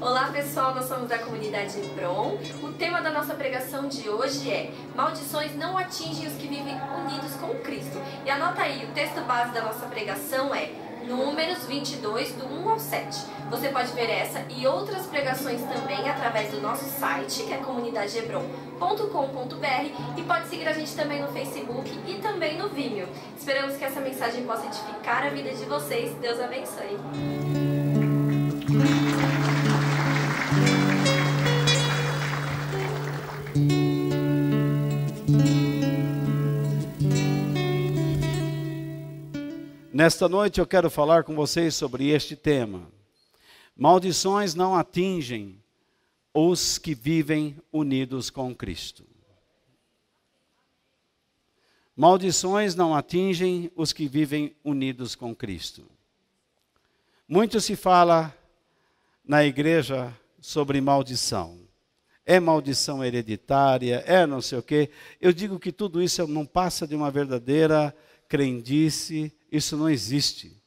Olá pessoal, nós somos da comunidade Hebron. O tema da nossa pregação de hoje é Maldições não atingem os que vivem unidos com Cristo. E anota aí, o texto base da nossa pregação é Números 22, do 1 ao 7. Você pode ver essa e outras pregações também através do nosso site, que é comunidadehebron.com.br, e pode seguir a gente também no Facebook e também no Vimeo. Esperamos que essa mensagem possa edificar a vida de vocês. Deus abençoe. Nesta noite eu quero falar com vocês sobre este tema. Maldições não atingem os que vivem unidos com Cristo. Maldições não atingem os que vivem unidos com Cristo. Muito se fala na igreja sobre maldição. É maldição hereditária, é não sei o quê. Eu digo que tudo isso não passa de uma verdadeira crendice. Isso não existe.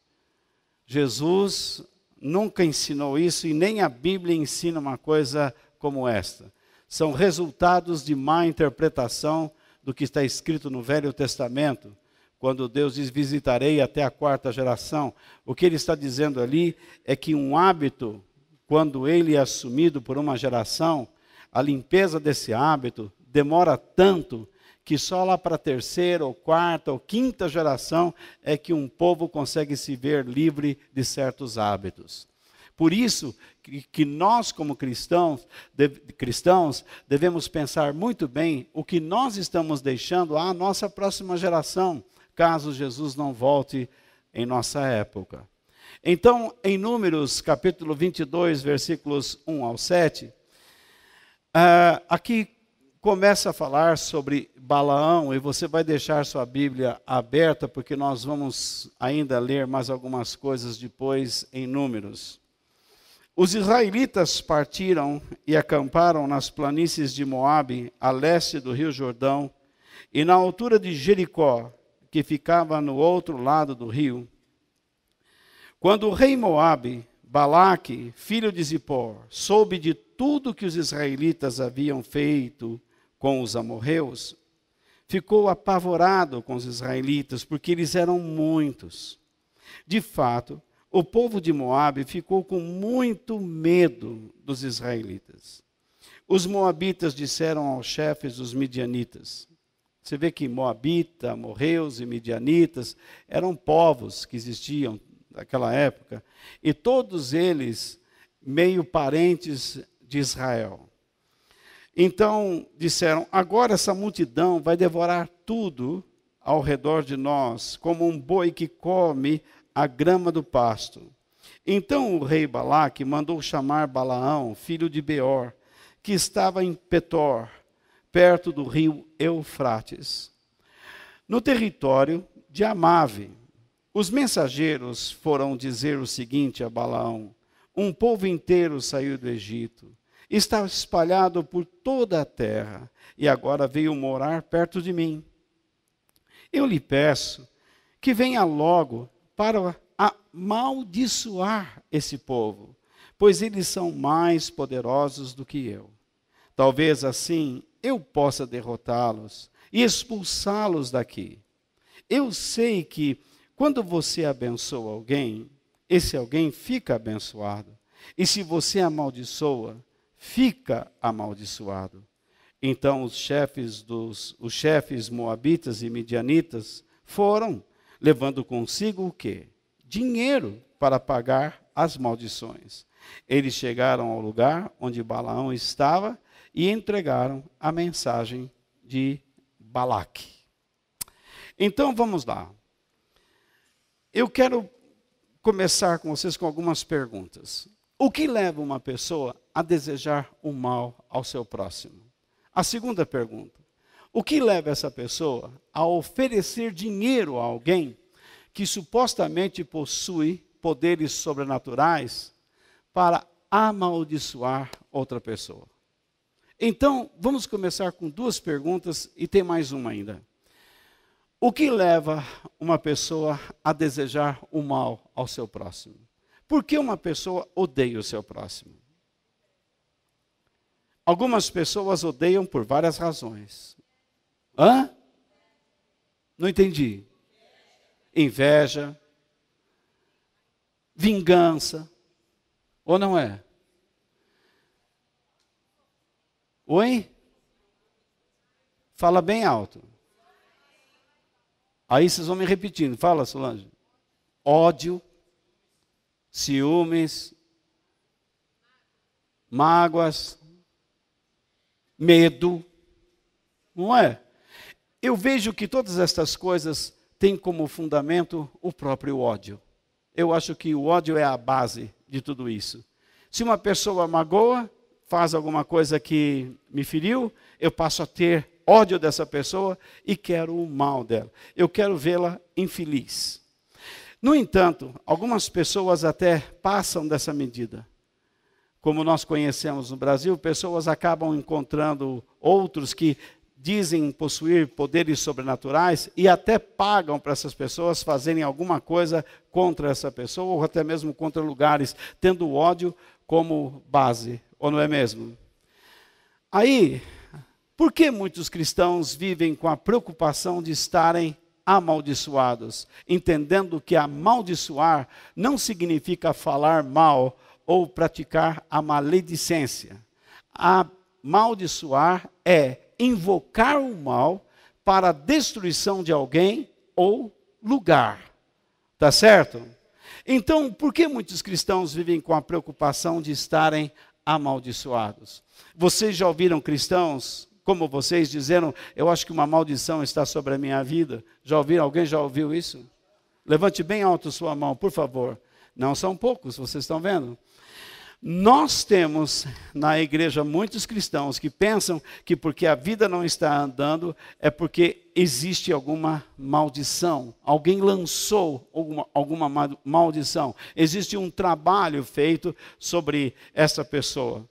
Jesus nunca ensinou isso e nem a Bíblia ensina uma coisa como esta. São resultados de má interpretação do que está escrito no Velho Testamento, quando Deus diz, visitarei até a 4ª geração. O que ele está dizendo ali é que um hábito, quando ele é assumido por uma geração, a limpeza desse hábito demora tanto que só lá para a 3ª, ou 4ª, ou 5ª geração é que um povo consegue se ver livre de certos hábitos. Por isso que nós, como cristãos, devemos pensar muito bem o que nós estamos deixando à nossa próxima geração, caso Jesus não volte em nossa época. Então, em Números, capítulo 22, versículos 1 ao 7, aqui começa a falar sobre Balaão, e você vai deixar sua Bíblia aberta, porque nós vamos ainda ler mais algumas coisas depois em Números. Os israelitas partiram e acamparam nas planícies de Moabe, a leste do rio Jordão, e na altura de Jericó, que ficava no outro lado do rio. Quando o rei Moabe, Balaque, filho de Zippor, soube de tudo que os israelitas haviam feito com os amorreus, ficou apavorado com os israelitas, porque eles eram muitos. De fato, o povo de Moabe ficou com muito medo dos israelitas. Os moabitas disseram aos chefes dos midianitas. Você vê que moabita, amorreus e midianitas eram povos que existiam naquela época, e todos eles meio parentes de Israel. Então disseram, agora essa multidão vai devorar tudo ao redor de nós, como um boi que come a grama do pasto. Então o rei Balaque mandou chamar Balaão, filho de Beor, que estava em Petor, perto do rio Eufrates, no território de Amave. Os mensageiros foram dizer o seguinte a Balaão, um povo inteiro saiu do Egito. Está espalhado por toda a terra, e agora veio morar perto de mim. Eu lhe peço que venha logo para amaldiçoar esse povo, pois eles são mais poderosos do que eu. Talvez assim eu possa derrotá-los e expulsá-los daqui. Eu sei que quando você abençoa alguém, esse alguém fica abençoado. E se você amaldiçoa, fica amaldiçoado. Então os chefes moabitas e midianitas foram, levando consigo o quê? Dinheiro para pagar as maldições. Eles chegaram ao lugar onde Balaão estava e entregaram a mensagem de Balaque. Então vamos lá. Eu quero começar com vocês com algumas perguntas. O que leva uma pessoa a desejar o mal ao seu próximo? A segunda pergunta: o que leva essa pessoa a oferecer dinheiro a alguém que supostamente possui poderes sobrenaturais para amaldiçoar outra pessoa? Então, vamos começar com duas perguntas e tem mais uma ainda. O que leva uma pessoa a desejar o mal ao seu próximo? Por que uma pessoa odeia o seu próximo? Algumas pessoas odeiam por várias razões. Hã? Não entendi. Inveja, vingança, ou não é? Oi? Fala bem alto. Aí vocês vão me repetindo. Fala, Solange. Ódio, ciúmes, mágoas, medo. Não é? Eu vejo que todas estas coisas têm como fundamento o próprio ódio. Eu acho que o ódio é a base de tudo isso. Se uma pessoa magoa, faz alguma coisa que me feriu, eu passo a ter ódio dessa pessoa e quero o mal dela. Eu quero vê-la infeliz. No entanto, algumas pessoas até passam dessa medida. Como nós conhecemos no Brasil, pessoas acabam encontrando outros que dizem possuir poderes sobrenaturais e até pagam para essas pessoas fazerem alguma coisa contra essa pessoa ou até mesmo contra lugares, tendo o ódio como base, ou não é mesmo? Aí, por que muitos cristãos vivem com a preocupação de estarem amaldiçoados, entendendo que amaldiçoar não significa falar mal ou praticar a maledicência? Amaldiçoar é invocar o mal para a destruição de alguém ou lugar. Tá certo? Então, por que muitos cristãos vivem com a preocupação de estarem amaldiçoados? Vocês já ouviram cristãos como vocês dizendo: eu acho que uma maldição está sobre a minha vida? Já ouviram? Alguém já ouviu isso? Levante bem alto sua mão, por favor. Não são poucos, vocês estão vendo? Nós temos na igreja muitos cristãos que pensam que porque a vida não está andando é porque existe alguma maldição. Alguém lançou alguma maldição. Existe um trabalho feito sobre essa pessoa.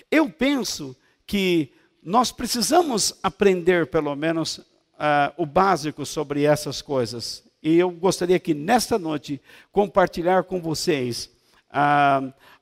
Eu penso que nós precisamos aprender pelo menos o básico sobre essas coisas. E eu gostaria que nesta noite compartilhar com vocês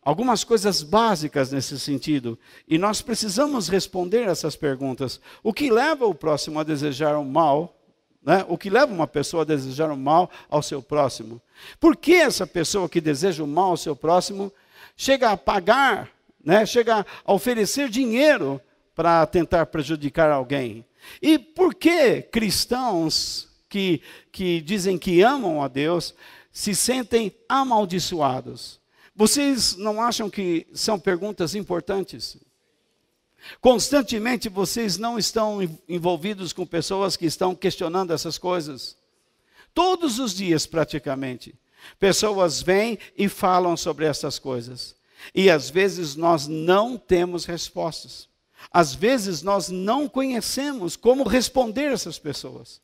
algumas coisas básicas nesse sentido. E nós precisamos responder essas perguntas. O que leva o próximo a desejar o mal? Né? O que leva uma pessoa a desejar o mal ao seu próximo? Por que essa pessoa que deseja o mal ao seu próximo chega a pagar, né? Chega a oferecer dinheiro para tentar prejudicar alguém? E por que cristãos que dizem que amam a Deus se sentem amaldiçoados? Vocês não acham que são perguntas importantes? Constantemente vocês não estão envolvidos com pessoas que estão questionando essas coisas? Todos os dias praticamente. Pessoas vêm e falam sobre essas coisas. E às vezes nós não temos respostas. Às vezes nós não conhecemos como responder essas pessoas.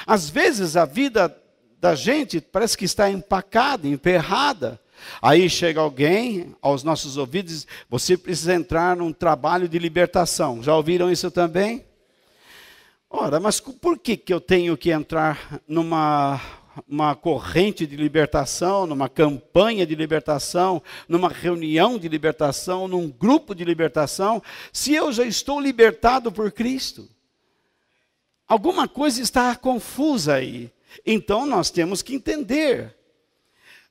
Às vezes a vida da gente parece que está empacada, emperrada. Aí chega alguém aos nossos ouvidos e diz: você precisa entrar num trabalho de libertação. Já ouviram isso também? Ora, mas por que eu tenho que entrar numa corrente de libertação, numa campanha de libertação, numa reunião de libertação, num grupo de libertação, se eu já estou libertado por Cristo? Alguma coisa está confusa aí. Então nós temos que entender.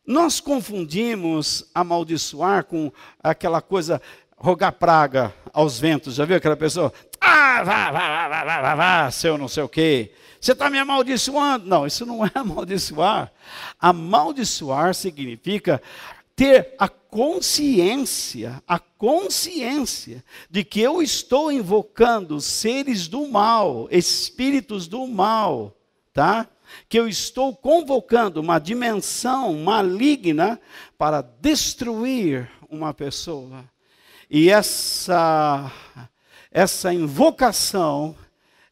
Nós confundimos amaldiçoar com aquela coisa, rogar praga aos ventos. Já viu aquela pessoa? Vá, seu não sei o quê. Você está me amaldiçoando. Não, isso não é amaldiçoar. Amaldiçoar significa ter a consciência de que eu estou invocando seres do mal, espíritos do mal, tá? Que eu estou convocando uma dimensão maligna para destruir uma pessoa. E essa invocação,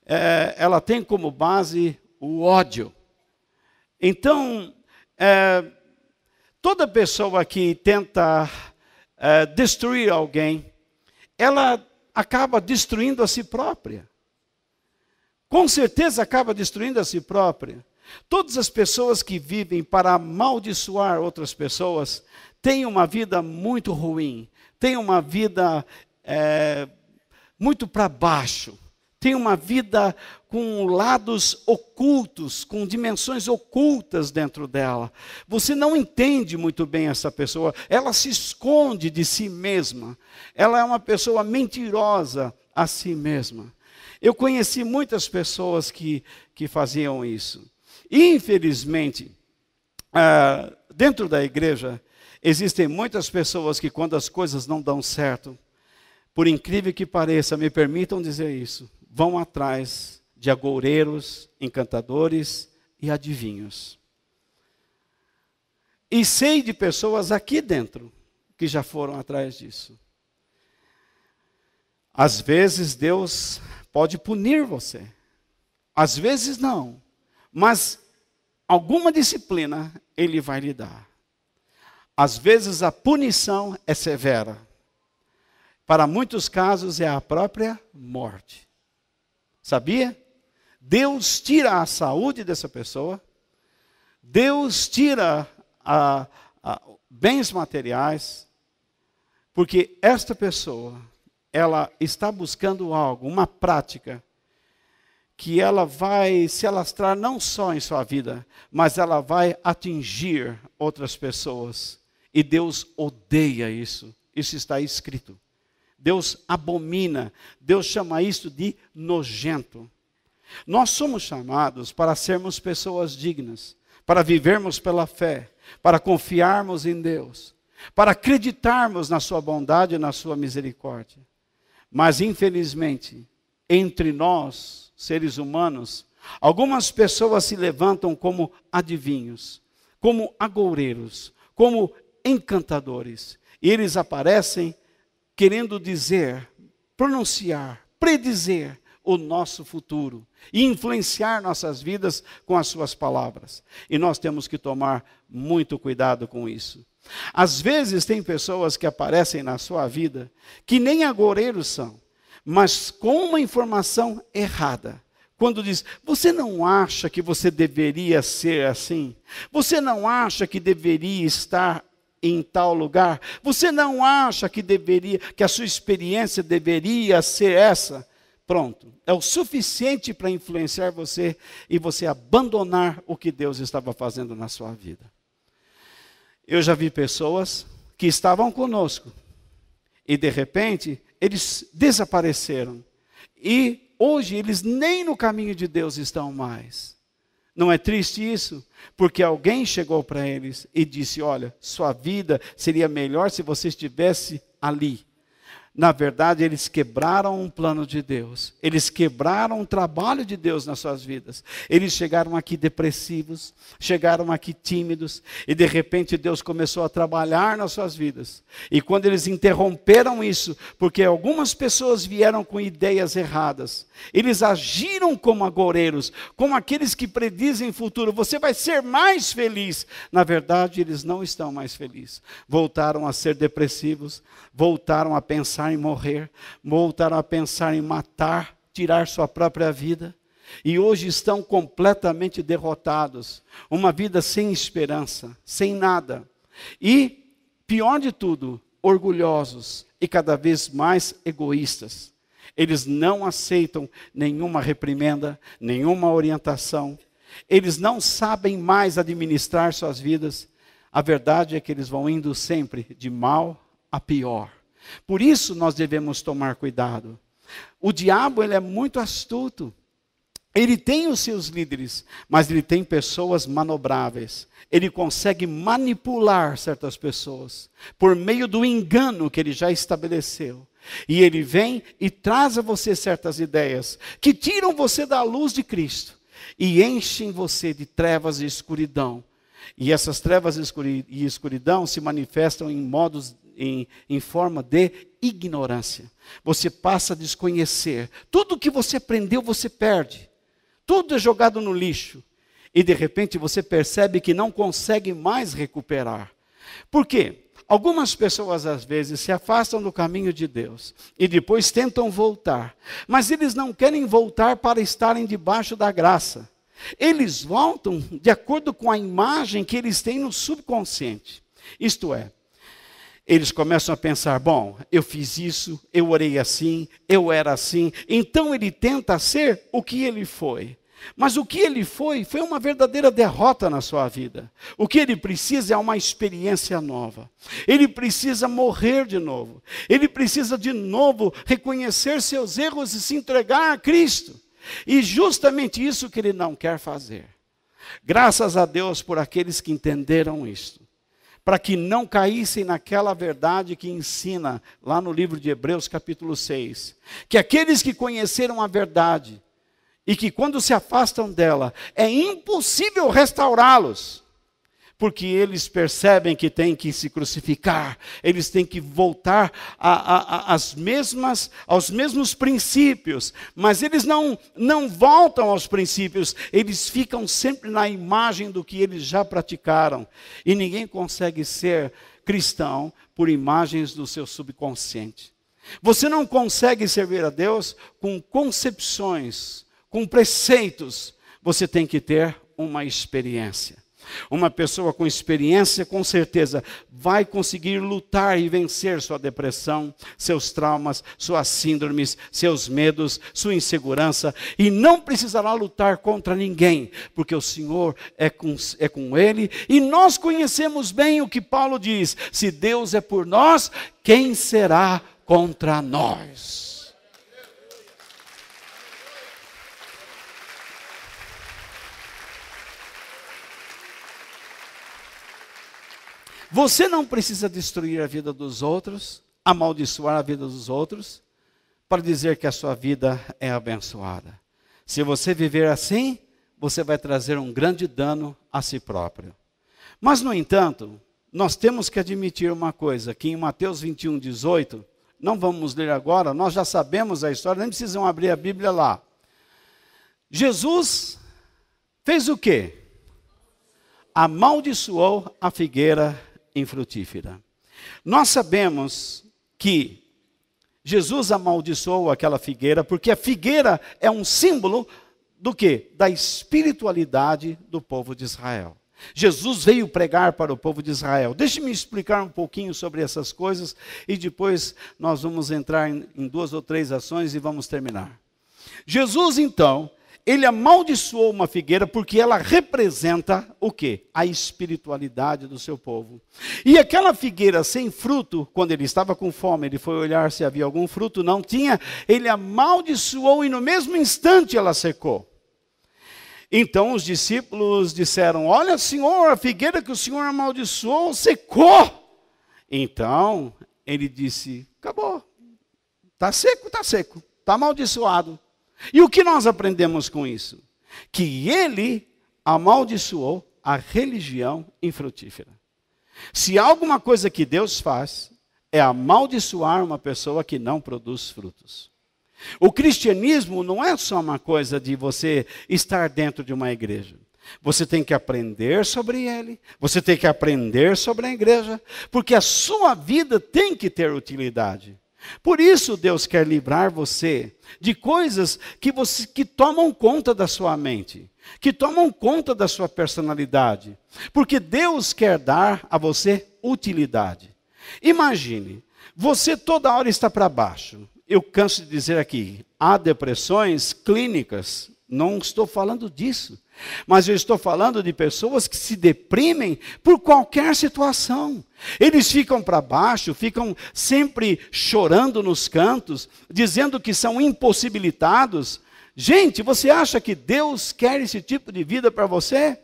ela tem como base o ódio. Então, toda pessoa que tenta destruir alguém, ela acaba destruindo a si própria. Com certeza acaba destruindo a si própria. Todas as pessoas que vivem para amaldiçoar outras pessoas têm uma vida muito ruim, têm uma vida muito para baixo, têm uma vida com lados ocultos, com dimensões ocultas dentro dela. Você não entende muito bem essa pessoa, ela se esconde de si mesma, ela é uma pessoa mentirosa a si mesma. Eu conheci muitas pessoas que faziam isso. Infelizmente, dentro da igreja, existem muitas pessoas que quando as coisas não dão certo, por incrível que pareça, me permitam dizer isso, vão atrás de agoureiros, encantadores e adivinhos. E sei de pessoas aqui dentro que já foram atrás disso. Às vezes Deus pode punir você, às vezes não. Mas alguma disciplina Ele vai lhe dar. Às vezes a punição é severa. Para muitos casos é a própria morte. Sabia? Deus tira a saúde dessa pessoa. Deus tira bens materiais. Porque esta pessoa, ela está buscando algo, uma prática, que ela vai se alastrar não só em sua vida, mas ela vai atingir outras pessoas. E Deus odeia isso. Isso está escrito. Deus abomina. Deus chama isso de nojento. Nós somos chamados para sermos pessoas dignas, para vivermos pela fé, para confiarmos em Deus, para acreditarmos na sua bondade e na sua misericórdia. Mas infelizmente, entre nós, seres humanos, algumas pessoas se levantam como adivinhos, como agoureiros, como encantadores. E eles aparecem querendo dizer, pronunciar, predizer o nosso futuro e influenciar nossas vidas com as suas palavras. E nós temos que tomar muito cuidado com isso. Às vezes tem pessoas que aparecem na sua vida que nem agoureiros são, mas com uma informação errada. Quando diz, você não acha que você deveria ser assim? Você não acha que deveria estar em tal lugar? Você não acha que a sua experiência deveria ser essa? Pronto, é o suficiente para influenciar você e você abandonar o que Deus estava fazendo na sua vida. Eu já vi pessoas que estavam conosco e de repente eles desapareceram. E hoje eles nem no caminho de Deus estão mais. Não é triste isso? Porque alguém chegou para eles e disse, olha, sua vida seria melhor se você estivesse ali. Na verdade, eles quebraram um plano de Deus. Eles quebraram um trabalho de Deus nas suas vidas. Eles chegaram aqui depressivos, chegaram aqui tímidos, e de repente Deus começou a trabalhar nas suas vidas. E quando eles interromperam isso, porque algumas pessoas vieram com ideias erradas, eles agiram como agoureiros, como aqueles que predizem futuro. Você vai ser mais feliz. Na verdade, eles não estão mais felizes. Voltaram a ser depressivos, voltaram a pensar em morrer, voltaram a pensar em matar, tirar sua própria vida, e hoje estão completamente derrotados, uma vida sem esperança, sem nada, e pior de tudo, orgulhosos e cada vez mais egoístas. Eles não aceitam nenhuma reprimenda, nenhuma orientação, eles não sabem mais administrar suas vidas. A verdade é que eles vão indo sempre de mal a pior. Por isso nós devemos tomar cuidado. O diabo, ele é muito astuto. Ele tem os seus líderes, mas ele tem pessoas manobráveis. Ele consegue manipular certas pessoas por meio do engano que ele já estabeleceu. E ele vem e traz a você certas ideias que tiram você da luz de Cristo e enchem você de trevas e escuridão. E essas trevas e escuridão se manifestam em modos em forma de ignorância. Você passa a desconhecer. Tudo que você aprendeu, você perde. Tudo é jogado no lixo. E de repente você percebe que não consegue mais recuperar. Por quê? Algumas pessoas às vezes se afastam do caminho de Deus e depois tentam voltar. Mas eles não querem voltar para estarem debaixo da graça. Eles voltam de acordo com a imagem que eles têm no subconsciente. Isto é, eles começam a pensar, bom, eu fiz isso, eu orei assim, eu era assim. Então ele tenta ser o que ele foi. Mas o que ele foi uma verdadeira derrota na sua vida. O que ele precisa é uma experiência nova. Ele precisa morrer de novo. Ele precisa de novo reconhecer seus erros e se entregar a Cristo. E justamente isso que ele não quer fazer. Graças a Deus por aqueles que entenderam isto. Para que não caíssem naquela verdade que ensina lá no livro de Hebreus capítulo 6. Que aqueles que conheceram a verdade e que quando se afastam dela, é impossível restaurá-los. Porque eles percebem que têm que se crucificar, eles têm que voltar aos mesmos princípios. Mas eles não voltam aos princípios, eles ficam sempre na imagem do que eles já praticaram. E ninguém consegue ser cristão por imagens do seu subconsciente. Você não consegue servir a Deus com concepções, com preceitos. Você tem que ter uma experiência. Uma pessoa com experiência, com certeza, vai conseguir lutar e vencer sua depressão, seus traumas, suas síndromes, seus medos, sua insegurança. E não precisará lutar contra ninguém, porque o Senhor é com ele. E nós conhecemos bem o que Paulo diz: se Deus é por nós, quem será contra nós? Você não precisa destruir a vida dos outros, amaldiçoar a vida dos outros, para dizer que a sua vida é abençoada. Se você viver assim, você vai trazer um grande dano a si próprio. Mas, no entanto, nós temos que admitir uma coisa, que em Mateus 21, 18, não vamos ler agora, nós já sabemos a história, nem precisam abrir a Bíblia lá. Jesus fez o quê? Amaldiçoou a figueira infrutífera. Nós sabemos que Jesus amaldiçoou aquela figueira, porque a figueira é um símbolo do quê? Da espiritualidade do povo de Israel. Jesus veio pregar para o povo de Israel. Deixe-me explicar um pouquinho sobre essas coisas e depois nós vamos entrar em 2 ou 3 ações e vamos terminar. Jesus, então, ele amaldiçoou uma figueira porque ela representa o quê? A espiritualidade do seu povo. E aquela figueira sem fruto, quando ele estava com fome, ele foi olhar se havia algum fruto, não tinha, ele amaldiçoou e no mesmo instante ela secou. Então os discípulos disseram: olha, Senhor, a figueira que o Senhor amaldiçoou secou. Então ele disse: acabou, está seco, está amaldiçoado. E o que nós aprendemos com isso? Que ele amaldiçoou a religião infrutífera. Se há alguma coisa que Deus faz, é amaldiçoar uma pessoa que não produz frutos. O cristianismo não é só uma coisa de você estar dentro de uma igreja. Você tem que aprender sobre ele, você tem que aprender sobre a igreja, porque a sua vida tem que ter utilidade. Por isso Deus quer livrar você de coisas que tomam conta da sua mente, que tomam conta da sua personalidade. Porque Deus quer dar a você utilidade. Imagine, você toda hora está para baixo. Eu canso de dizer aqui, há depressões clínicas, não estou falando disso. Mas eu estou falando de pessoas que se deprimem por qualquer situação. Eles ficam para baixo, ficam sempre chorando nos cantos, dizendo que são impossibilitados. Gente, você acha que Deus quer esse tipo de vida para você?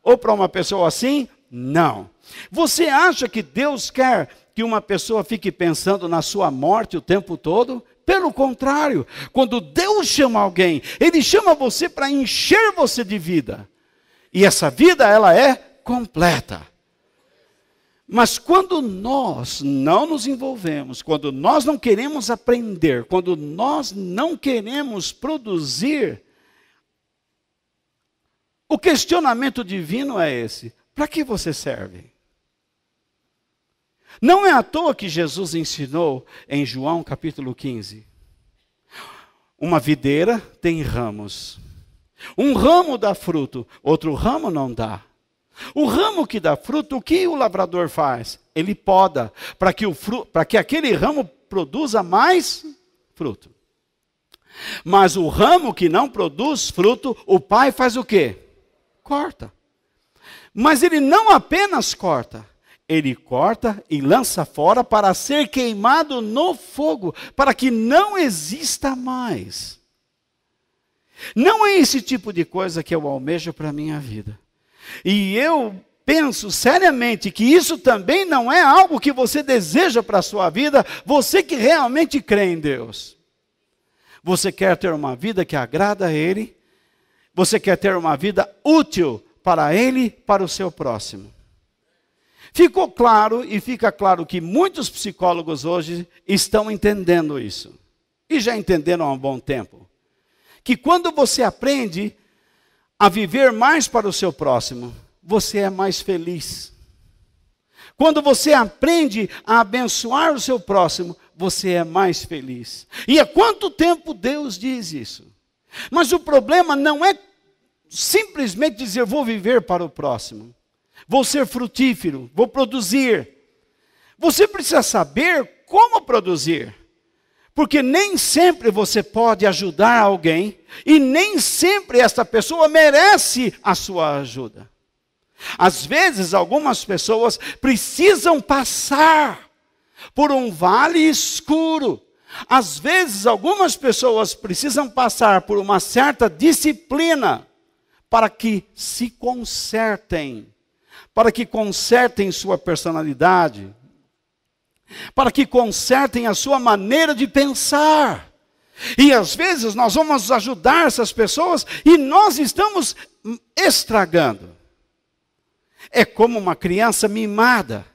Ou para uma pessoa assim? Não. Você acha que Deus quer que uma pessoa fique pensando na sua morte o tempo todo? Pelo contrário, quando Deus chama alguém, Ele chama você para encher você de vida. E essa vida, ela é completa. Mas quando nós não nos envolvemos, quando nós não queremos aprender, quando nós não queremos produzir, o questionamento divino é esse: para que você serve? Não é à toa que Jesus ensinou em João capítulo 15. Uma videira tem ramos. Um ramo dá fruto, outro ramo não dá. O ramo que dá fruto, o que o lavrador faz? Ele poda, para que aquele ramo produza mais fruto. Mas o ramo que não produz fruto, o pai faz o quê? Corta. Mas ele não apenas corta, ele corta e lança fora para ser queimado no fogo, para que não exista mais. Não é esse tipo de coisa que eu almejo para a minha vida. E eu penso seriamente que isso também não é algo que você deseja para a sua vida, você que realmente crê em Deus. Você quer ter uma vida que agrada a Ele, você quer ter uma vida útil para Ele e para o seu próximo. Ficou claro e fica claro que muitos psicólogos hoje estão entendendo isso. E já entenderam há um bom tempo. Que quando você aprende a viver mais para o seu próximo, você é mais feliz. Quando você aprende a abençoar o seu próximo, você é mais feliz. E há quanto tempo Deus diz isso? Mas o problema não é simplesmente dizer, vou viver para o próximo. Vou ser frutífero, vou produzir. Você precisa saber como produzir. Porque nem sempre você pode ajudar alguém e nem sempre essa pessoa merece a sua ajuda. Às vezes, algumas pessoas precisam passar por um vale escuro. Às vezes, algumas pessoas precisam passar por uma certa disciplina para que se consertem, para que consertem sua personalidade, para que consertem a sua maneira de pensar. E às vezes nós vamos ajudar essas pessoas e nós estamos estragando. É como uma criança mimada.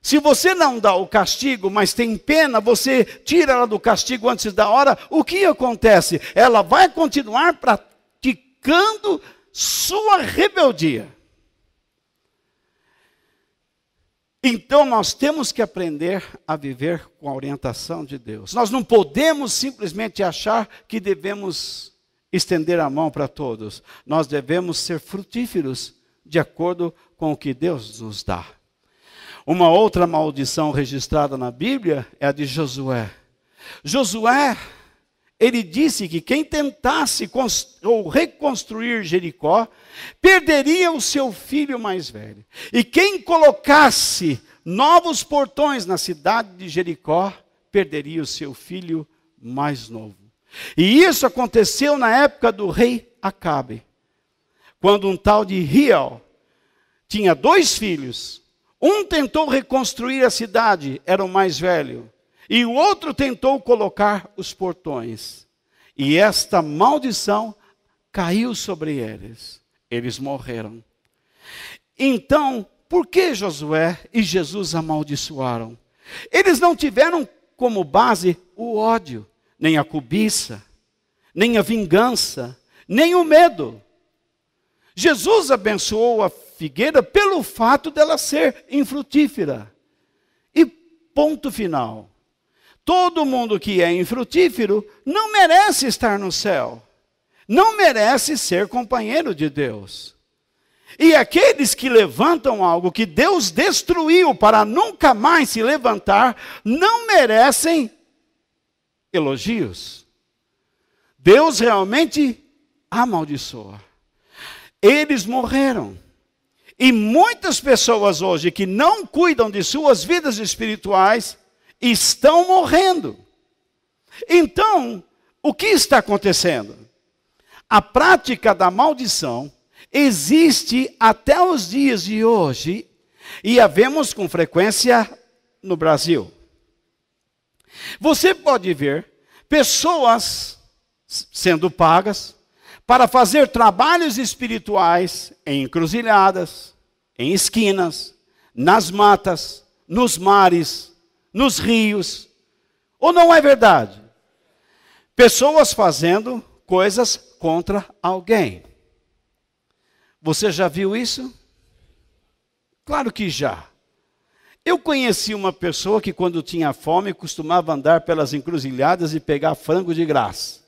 Se você não dá o castigo, mas tem pena, você tira ela do castigo antes da hora, o que acontece? Ela vai continuar praticando sua rebeldia. Então nós temos que aprender a viver com a orientação de Deus. Nós não podemos simplesmente achar que devemos estender a mão para todos. Nós devemos ser frutíferos de acordo com o que Deus nos dá. Uma outra maldição registrada na Bíblia é a de Josué. Josué, ele disse que quem tentasse ou reconstruir Jericó, perderia o seu filho mais velho. E quem colocasse novos portões na cidade de Jericó, perderia o seu filho mais novo. E isso aconteceu na época do rei Acabe. Quando um tal de Hiel tinha 2 filhos. Um tentou reconstruir a cidade, era o mais velho. E o outro tentou colocar os portões. E esta maldição caiu sobre eles. Eles morreram. Então, por que Josué e Jesus amaldiçoaram? Eles não tiveram como base o ódio, nem a cobiça, nem a vingança, nem o medo. Jesus abençoou a figueira pelo fato dela ser infrutífera. E ponto final. Todo mundo que é infrutífero não merece estar no céu. Não merece ser companheiro de Deus. E aqueles que levantam algo que Deus destruiu para nunca mais se levantar, não merecem elogios. Deus realmente amaldiçoa. Eles morreram. E muitas pessoas hoje que não cuidam de suas vidas espirituais estão morrendo. Então, o que está acontecendo? A prática da maldição existe até os dias de hoje e a vemos com frequência no Brasil. Você pode ver pessoas sendo pagas para fazer trabalhos espirituais em encruzilhadas, em esquinas, nas matas, nos mares, nos rios. Ou não é verdade? Pessoas fazendo coisas contra alguém. Você já viu isso? Claro que já. Eu conheci uma pessoa que quando tinha fome costumava andar pelas encruzilhadas e pegar frango de graça.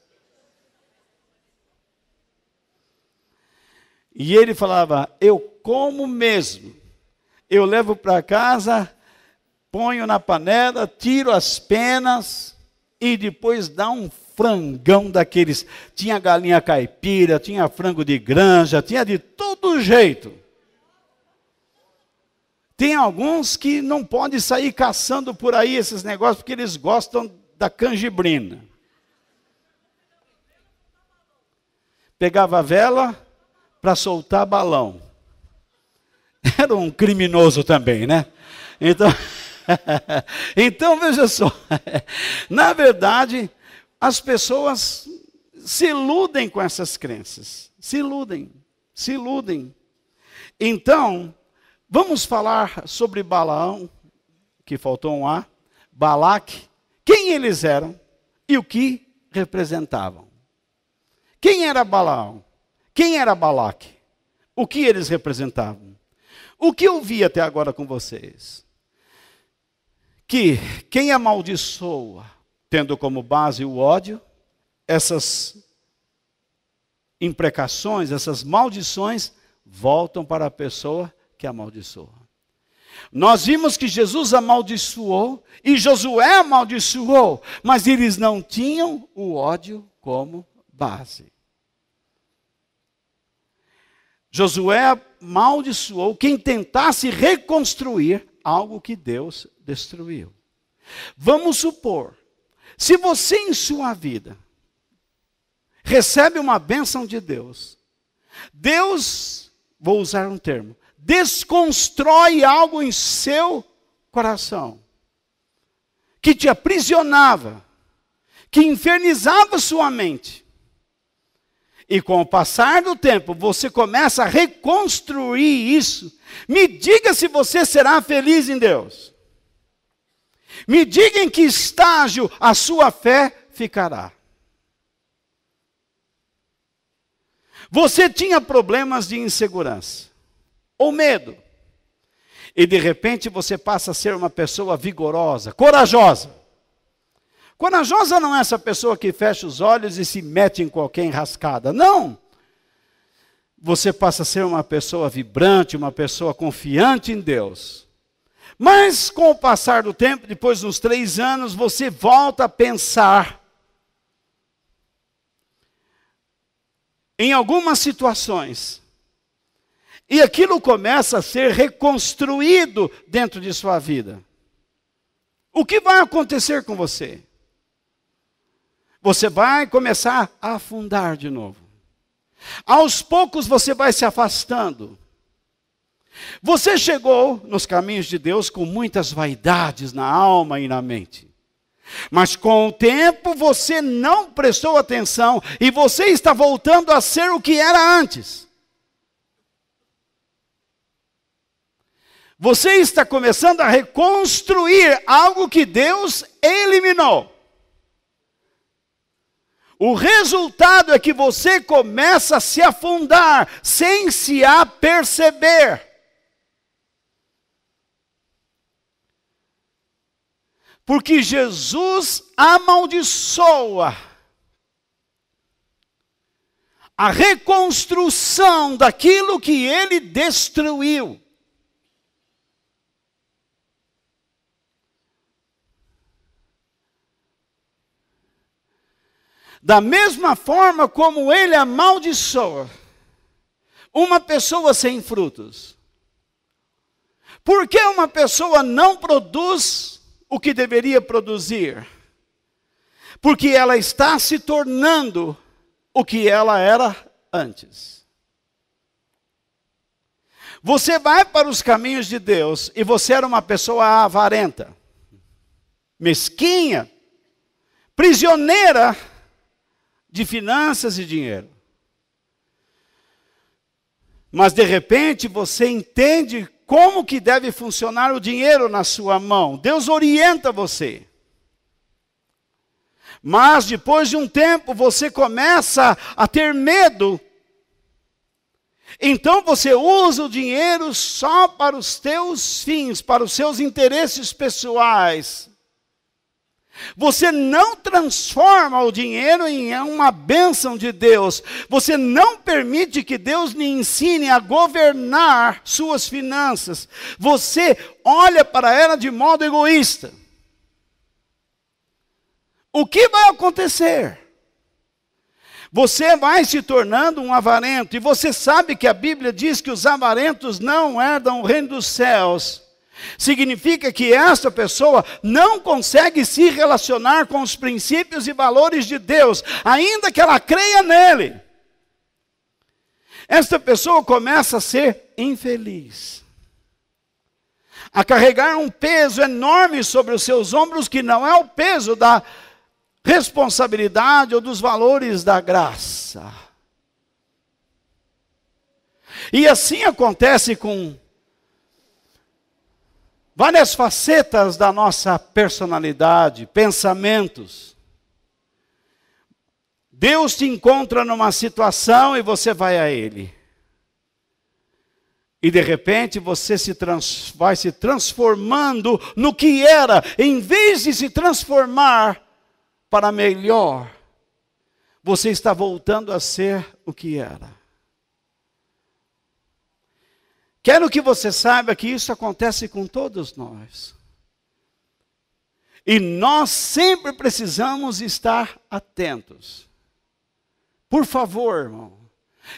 E ele falava, eu como mesmo. Eu levo para casa, ponho na panela, tiro as penas e depois dá um frangão daqueles. Tinha galinha caipira, tinha frango de granja, tinha de todo jeito. Tem alguns que não podem sair caçando por aí esses negócios porque eles gostam da canjibrina. Pegava a vela para soltar balão. Era um criminoso também, né? Então veja só. Na verdade, as pessoas se iludem com essas crenças. Se iludem. Então, vamos falar sobre Balaão, que faltou um A, Balaque, quem eles eram e o que representavam. Quem era Balaão? Quem era Balaque? O que eles representavam? O que eu vi até agora com vocês? Que quem amaldiçoa, tendo como base o ódio, essas imprecações, essas maldições, voltam para a pessoa que amaldiçoa. Nós vimos que Jesus amaldiçoou e Josué amaldiçoou, mas eles não tinham o ódio como base. Josué amaldiçoou quem tentasse reconstruir algo que Deus destruiu. Vamos supor, se você em sua vida recebe uma bênção de Deus, Deus, vou usar um termo, desconstrói algo em seu coração, que te aprisionava, que infernizava sua mente. E com o passar do tempo, você começa a reconstruir isso. Me diga se você será feliz em Deus. Me diga em que estágio a sua fé ficará. Você tinha problemas de insegurança ou medo. E de repente você passa a ser uma pessoa vigorosa, corajosa. Corajosa não é essa pessoa que fecha os olhos e se mete em qualquer enrascada. Não. Você passa a ser uma pessoa vibrante, uma pessoa confiante em Deus. Mas com o passar do tempo, depois de uns 3 anos, você volta a pensar em algumas situações. E aquilo começa a ser reconstruído dentro de sua vida. O que vai acontecer com você? Você vai começar a afundar de novo. Aos poucos você vai se afastando. Você chegou nos caminhos de Deus com muitas vaidades na alma e na mente. Mas com o tempo você não prestou atenção e você está voltando a ser o que era antes. Você está começando a reconstruir algo que Deus eliminou. O resultado é que você começa a se afundar sem se aperceber. Porque Jesus amaldiçoa a reconstrução daquilo que ele destruiu. Da mesma forma como ele amaldiçoa uma pessoa sem frutos. Por que uma pessoa não produz o que deveria produzir? Porque ela está se tornando o que ela era antes. Você vai para os caminhos de Deus e você era uma pessoa avarenta, mesquinha, prisioneira de finanças e dinheiro. Mas de repente você entende como que deve funcionar o dinheiro na sua mão. Deus orienta você. Mas depois de um tempo você começa a ter medo. Então você usa o dinheiro só para os teus fins, para os seus interesses pessoais. Você não transforma o dinheiro em uma bênção de Deus. Você não permite que Deus lhe ensine a governar suas finanças. Você olha para ela de modo egoísta. O que vai acontecer? Você vai se tornando um avarento. E você sabe que a Bíblia diz que os avarentos não herdam o reino dos céus. Significa que esta pessoa não consegue se relacionar com os princípios e valores de Deus, ainda que ela creia nele. Esta pessoa começa a ser infeliz, a carregar um peso enorme sobre os seus ombros, que não é o peso da responsabilidade ou dos valores da graça. E assim acontece com várias facetas da nossa personalidade, pensamentos. Deus te encontra numa situação e você vai a Ele. E de repente você vai se transformando no que era, em vez de se transformar para melhor, você está voltando a ser o que era. Quero que você saiba que isso acontece com todos nós. E nós sempre precisamos estar atentos. Por favor, irmão,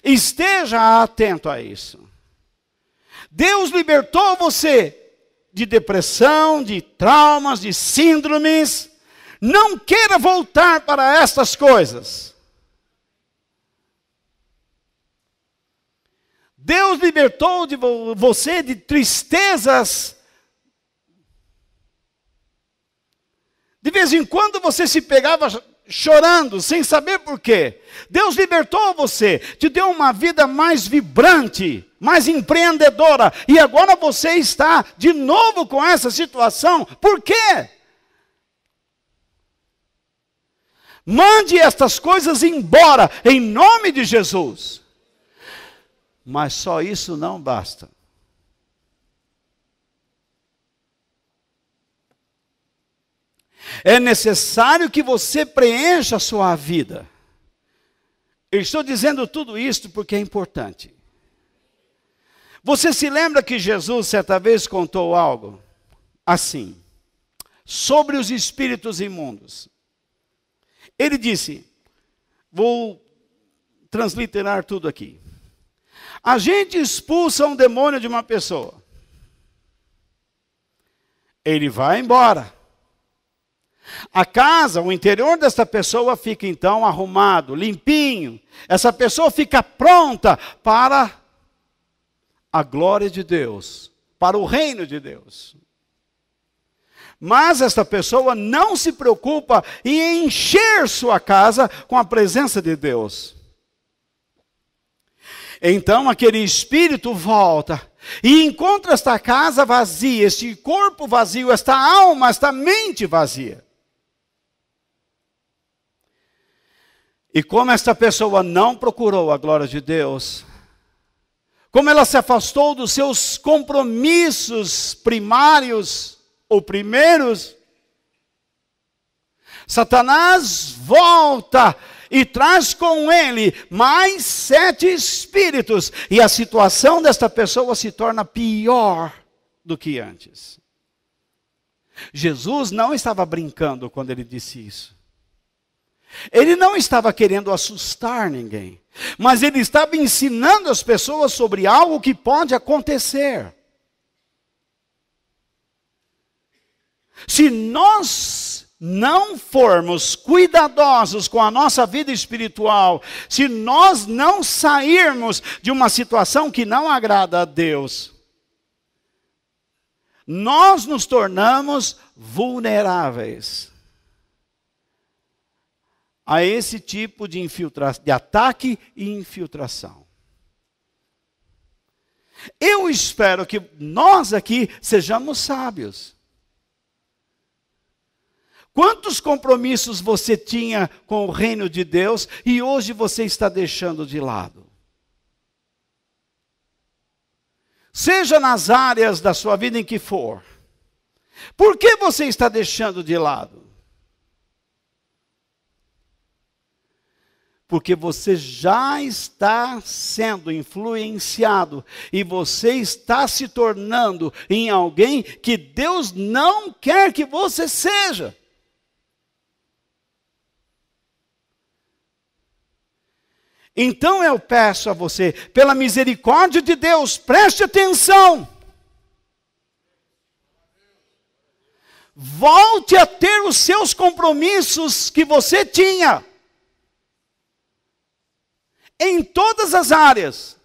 esteja atento a isso. Deus libertou você de depressão, de traumas, de síndromes. Não queira voltar para estas coisas. Deus libertou você de tristezas. De vez em quando você se pegava chorando, sem saber por quê. Deus libertou você, te deu uma vida mais vibrante, mais empreendedora. E agora você está de novo com essa situação. Por quê? Mande estas coisas embora, em nome de Jesus. Mas só isso não basta. É necessário que você preencha a sua vida. Eu estou dizendo tudo isto porque é importante. Você se lembra que Jesus certa vez contou algo assim, sobre os espíritos imundos. Ele disse, vou transliterar tudo aqui. A gente expulsa um demônio de uma pessoa. Ele vai embora. A casa, o interior dessa pessoa fica então arrumado, limpinho. Essa pessoa fica pronta para a glória de Deus, para o reino de Deus. Mas esta pessoa não se preocupa em encher sua casa com a presença de Deus. Então aquele espírito volta e encontra esta casa vazia, este corpo vazio, esta alma, esta mente vazia. E como esta pessoa não procurou a glória de Deus, como ela se afastou dos seus compromissos primários ou primeiros, Satanás volta e traz com ele mais 7 espíritos. E a situação desta pessoa se torna pior do que antes. Jesus não estava brincando quando ele disse isso. Ele não estava querendo assustar ninguém. Mas ele estava ensinando as pessoas sobre algo que pode acontecer. Se nós não formos cuidadosos com a nossa vida espiritual, se nós não sairmos de uma situação que não agrada a Deus, nós nos tornamos vulneráveis a esse tipo de ataque e infiltração. Eu espero que nós aqui sejamos sábios. Quantos compromissos você tinha com o reino de Deus e hoje você está deixando de lado? Seja nas áreas da sua vida em que for. Por que você está deixando de lado? Porque você já está sendo influenciado e você está se tornando em alguém que Deus não quer que você seja. Então eu peço a você, pela misericórdia de Deus, preste atenção. Volte a ter os seus compromissos que você tinha. Em todas as áreas.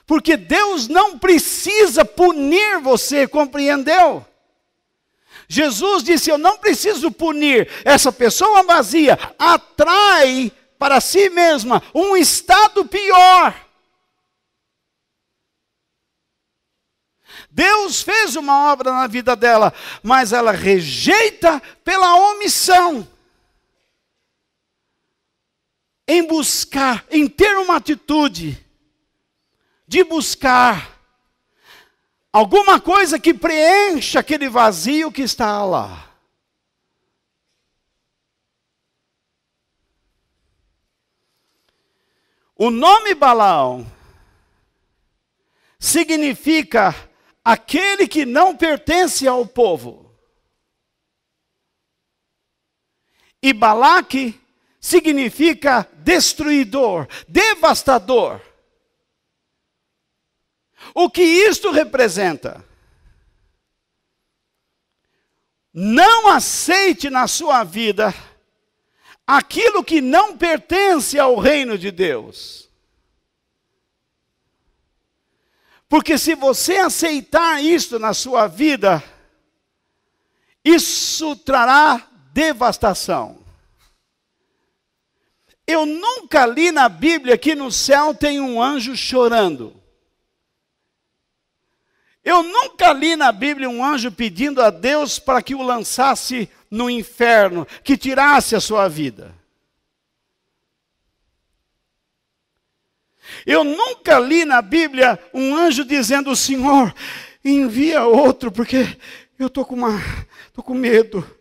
Porque Deus não precisa punir você, compreendeu? Jesus disse, eu não preciso punir. Essa pessoa vazia atrai para si mesma um estado pior. Deus fez uma obra na vida dela, mas ela rejeita pela omissão. Em buscar, em ter uma atitude de buscar alguma coisa que preencha aquele vazio que está lá. O nome Balaão significa aquele que não pertence ao povo. E Balaque significa destruidor, devastador. O que isto representa? Não aceite na sua vida aquilo que não pertence ao reino de Deus. Porque se você aceitar isto na sua vida, isso trará devastação. Eu nunca li na Bíblia que no céu tem um anjo chorando. Eu nunca li na Bíblia um anjo pedindo a Deus para que o lançasse no inferno, que tirasse a sua vida. Eu nunca li na Bíblia um anjo dizendo, Senhor, envia outro, porque eu estou com medo.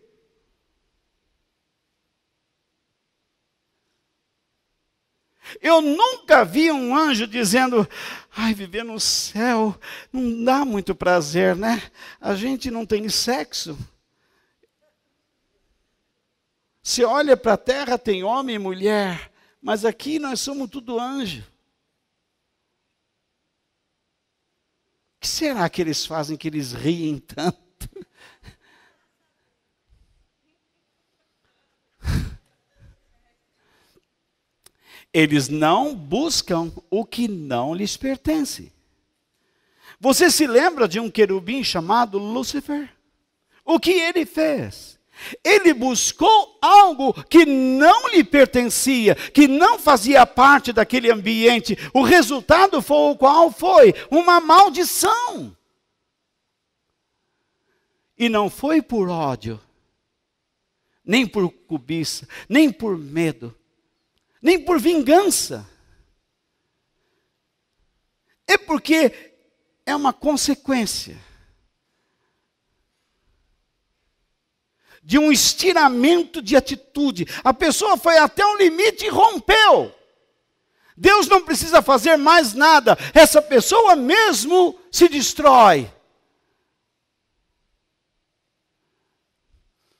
Eu nunca vi um anjo dizendo, ai, viver no céu não dá muito prazer, né? A gente não tem sexo. Você olha para a terra, tem homem e mulher, mas aqui nós somos tudo anjo. O que será que eles fazem que eles riem tanto? Eles não buscam o que não lhes pertence. Você se lembra de um querubim chamado Lúcifer? O que ele fez? Ele buscou algo que não lhe pertencia, que não fazia parte daquele ambiente. O resultado foi o qual foi? Uma maldição. E não foi por ódio, nem por cobiça, nem por medo, nem por vingança. É porque é uma consequência de um estiramento de atitude. A pessoa foi até um limite e rompeu. Deus não precisa fazer mais nada. Essa pessoa mesmo se destrói.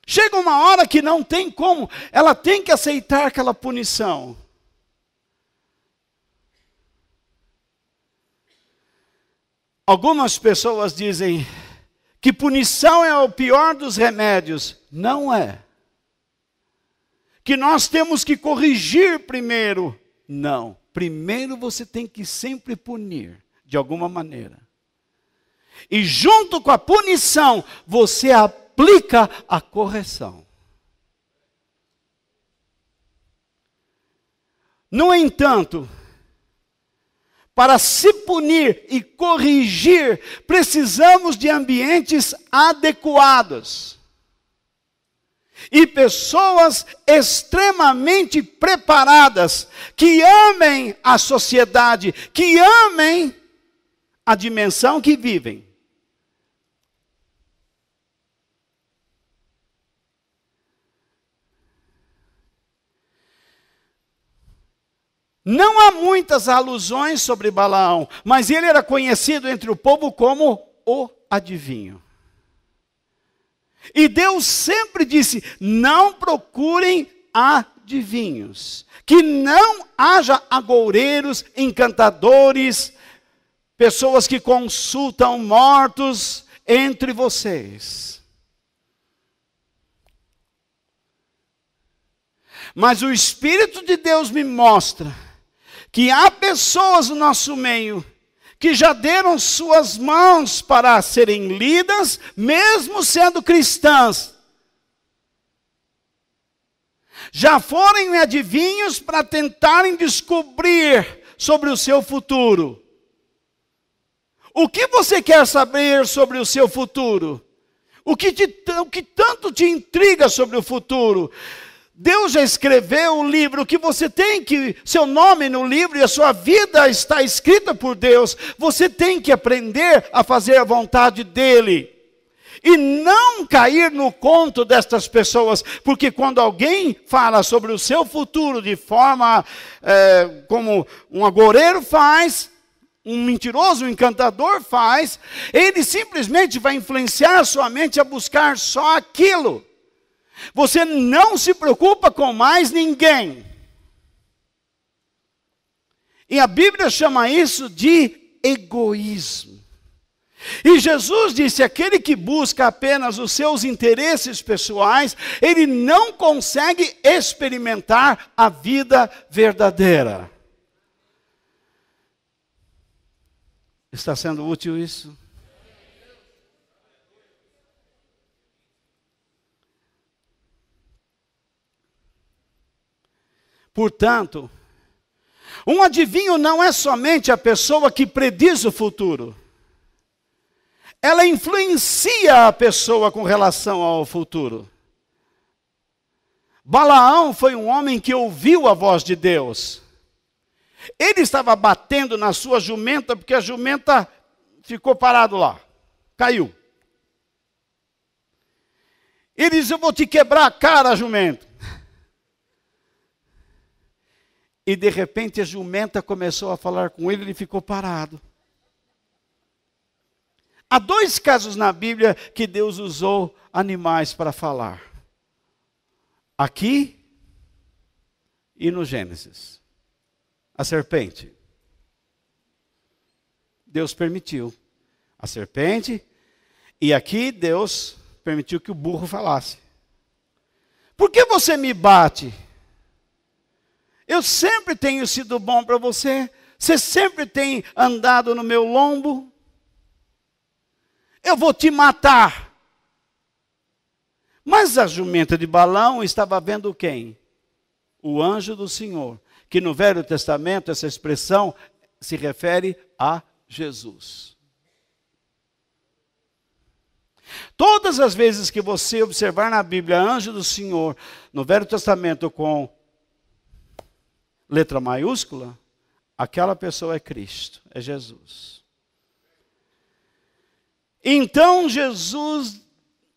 Chega uma hora que não tem como, ela tem que aceitar aquela punição. Algumas pessoas dizem que punição é o pior dos remédios. Não é. Que nós temos que corrigir primeiro. Não. Primeiro você tem que sempre punir, de alguma maneira. E junto com a punição, você aplica a correção. No entanto, para se punir e corrigir, precisamos de ambientes adequados. E pessoas extremamente preparadas, que amem a sociedade, que amem a dimensão que vivem. Não há muitas alusões sobre Balaão, mas ele era conhecido entre o povo como o adivinho. E Deus sempre disse: não procurem adivinhos, que não haja agoureiros, encantadores, pessoas que consultam mortos entre vocês. Mas o Espírito de Deus me mostra que há pessoas no nosso meio que já deram suas mãos para serem lidas, mesmo sendo cristãs. Já foram adivinhos para tentarem descobrir sobre o seu futuro. O que você quer saber sobre o seu futuro? O que tanto te intriga sobre o futuro? Deus já escreveu o livro que você tem que, seu nome no livro e a sua vida está escrita por Deus. Você tem que aprender a fazer a vontade dEle. E não cair no conto destas pessoas, porque quando alguém fala sobre o seu futuro de forma como um agoureiro faz, um mentiroso, um encantador faz, ele simplesmente vai influenciar a sua mente a buscar só aquilo. Você não se preocupa com mais ninguém. E a Bíblia chama isso de egoísmo. E Jesus disse: aquele que busca apenas os seus interesses pessoais, ele não consegue experimentar a vida verdadeira. Está sendo útil isso? Portanto, um adivinho não é somente a pessoa que prediz o futuro. Ela influencia a pessoa com relação ao futuro. Balaão foi um homem que ouviu a voz de Deus. Ele estava batendo na sua jumenta, porque a jumenta ficou parado lá, caiu. Ele diz: eu vou te quebrar a cara, jumento. E de repente a jumenta começou a falar com ele, ele ficou parado. Há 2 casos na Bíblia que Deus usou animais para falar. Aqui e no Gênesis. A serpente. Deus permitiu. A serpente. E aqui Deus permitiu que o burro falasse. Por que você me bate? Eu sempre tenho sido bom para você. Você sempre tem andado no meu lombo. Eu vou te matar. Mas a jumenta de Balaão estava vendo quem? O anjo do Senhor. Que no Velho Testamento essa expressão se refere a Jesus. Todas as vezes que você observar na Bíblia anjo do Senhor, no Velho Testamento com letra maiúscula, aquela pessoa é Cristo, é Jesus. Então Jesus,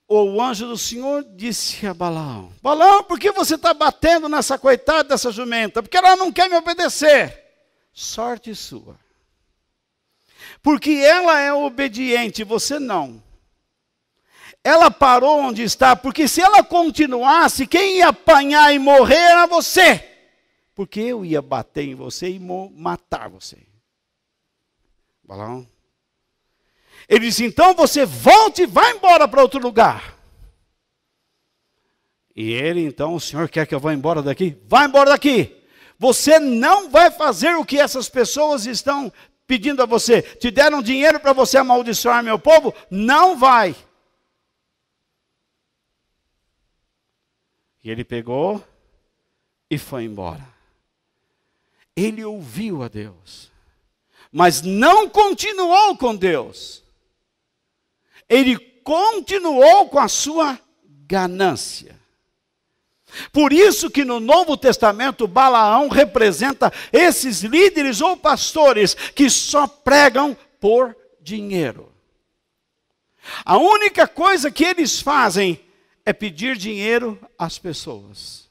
ou o anjo do Senhor, disse a Balaão: Balaão, por que você está batendo nessa coitada dessa jumenta? Porque ela não quer me obedecer. Sorte sua. Porque ela é obediente, você não. Ela parou onde está, porque se ela continuasse, quem ia apanhar e morrer era você. Porque eu ia bater em você e matar você. Balaão. Ele disse: então você volte e vá embora para outro lugar. E ele, então: o senhor quer que eu vá embora daqui? Vá embora daqui. Você não vai fazer o que essas pessoas estão pedindo a você. Te deram dinheiro para você amaldiçoar meu povo? Não vai. E ele pegou e foi embora. Ele ouviu a Deus. mas não continuou com Deus. Ele continuou com a sua ganância. Por isso que no Novo Testamento, Balaão representa esses líderes ou pastores que só pregam por dinheiro. A única coisa que eles fazem é pedir dinheiro às pessoas.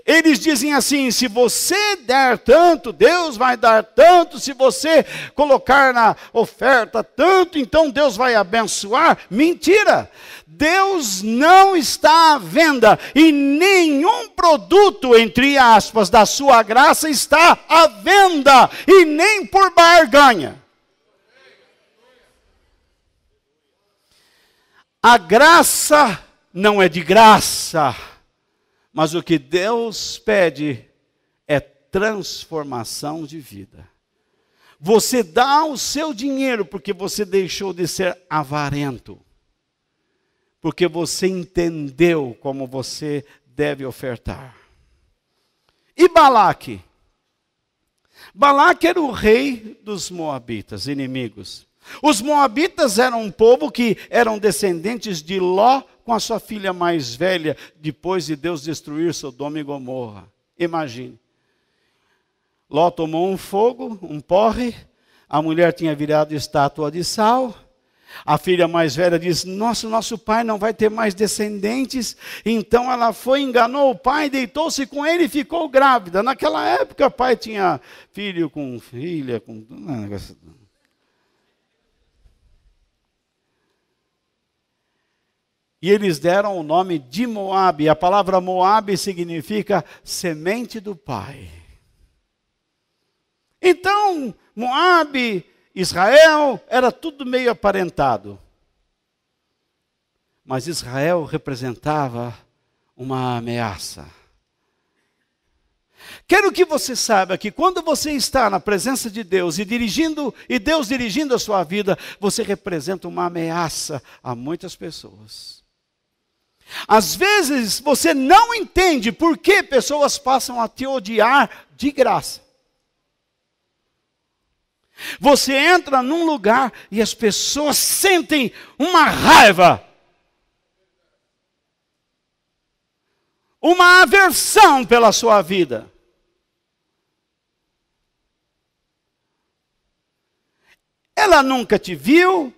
Eles dizem assim: se você der tanto, Deus vai dar tanto. Se você colocar na oferta tanto, então Deus vai abençoar. Mentira! Deus não está à venda e nenhum produto, entre aspas, da sua graça está à venda e nem por barganha. A graça não é de graça. Mas o que Deus pede é transformação de vida. Você dá o seu dinheiro porque você deixou de ser avarento. Porque você entendeu como você deve ofertar. E Balaque? Balaque era o rei dos moabitas, inimigos. Os moabitas eram um povo que eram descendentes de Ló, com a sua filha mais velha, depois de Deus destruir Sodoma e Gomorra. Imagine. Ló tomou um fogo, um porre, a mulher tinha virado estátua de sal, a filha mais velha disse: nosso pai não vai ter mais descendentes. Então ela foi, enganou o pai, deitou-se com ele e ficou grávida. Naquela época o pai tinha filho com filha, com... E eles deram o nome de Moabe. A palavra Moabe significa semente do pai. Então, Moabe, Israel, era tudo meio aparentado. Mas Israel representava uma ameaça. Quero que você saiba que quando você está na presença de Deus e Deus dirigindo a sua vida, você representa uma ameaça a muitas pessoas. Às vezes você não entende por que pessoas passam a te odiar de graça. Você entra num lugar e as pessoas sentem uma raiva, uma aversão pela sua vida. Ela nunca te viu,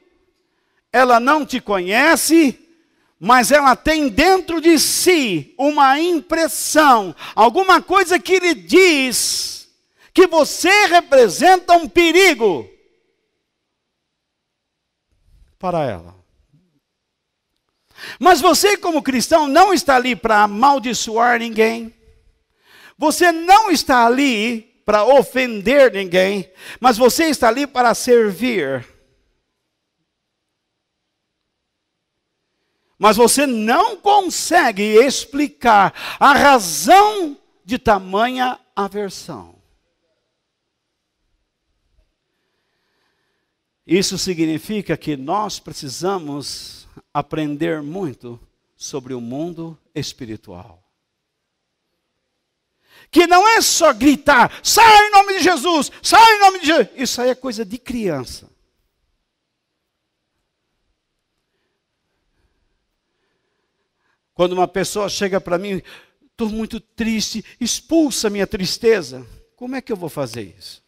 ela não te conhece, mas ela tem dentro de si uma impressão, alguma coisa que lhe diz que você representa um perigo para ela. Mas você, como cristão, não está ali para amaldiçoar ninguém. Você não está ali para ofender ninguém, mas você está ali para servir. Mas você não consegue explicar a razão de tamanha aversão. Isso significa que nós precisamos aprender muito sobre o mundo espiritual. Que não é só gritar: sai em nome de Jesus, sai em nome de Jesus. Isso aí é coisa de criança. Quando uma pessoa chega para mim: estou muito triste, expulsa a minha tristeza. Como é que eu vou fazer isso?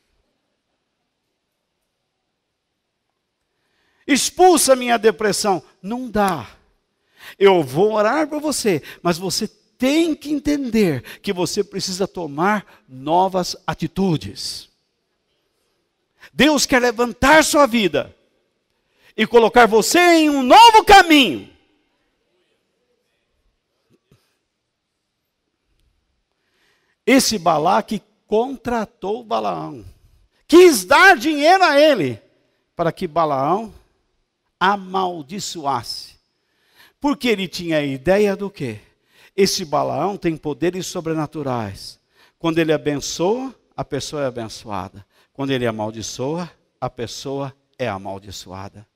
Expulsa a minha depressão. Não dá. Eu vou orar por você, mas você tem que entender que você precisa tomar novas atitudes. Deus quer levantar sua vida e colocar você em um novo caminho. Esse Balaque contratou Balaão. Quis dar dinheiro a ele para que Balaão amaldiçoasse. Porque ele tinha a ideia do quê? Esse Balaão tem poderes sobrenaturais. Quando ele abençoa, a pessoa é abençoada. Quando ele amaldiçoa, a pessoa é amaldiçoada.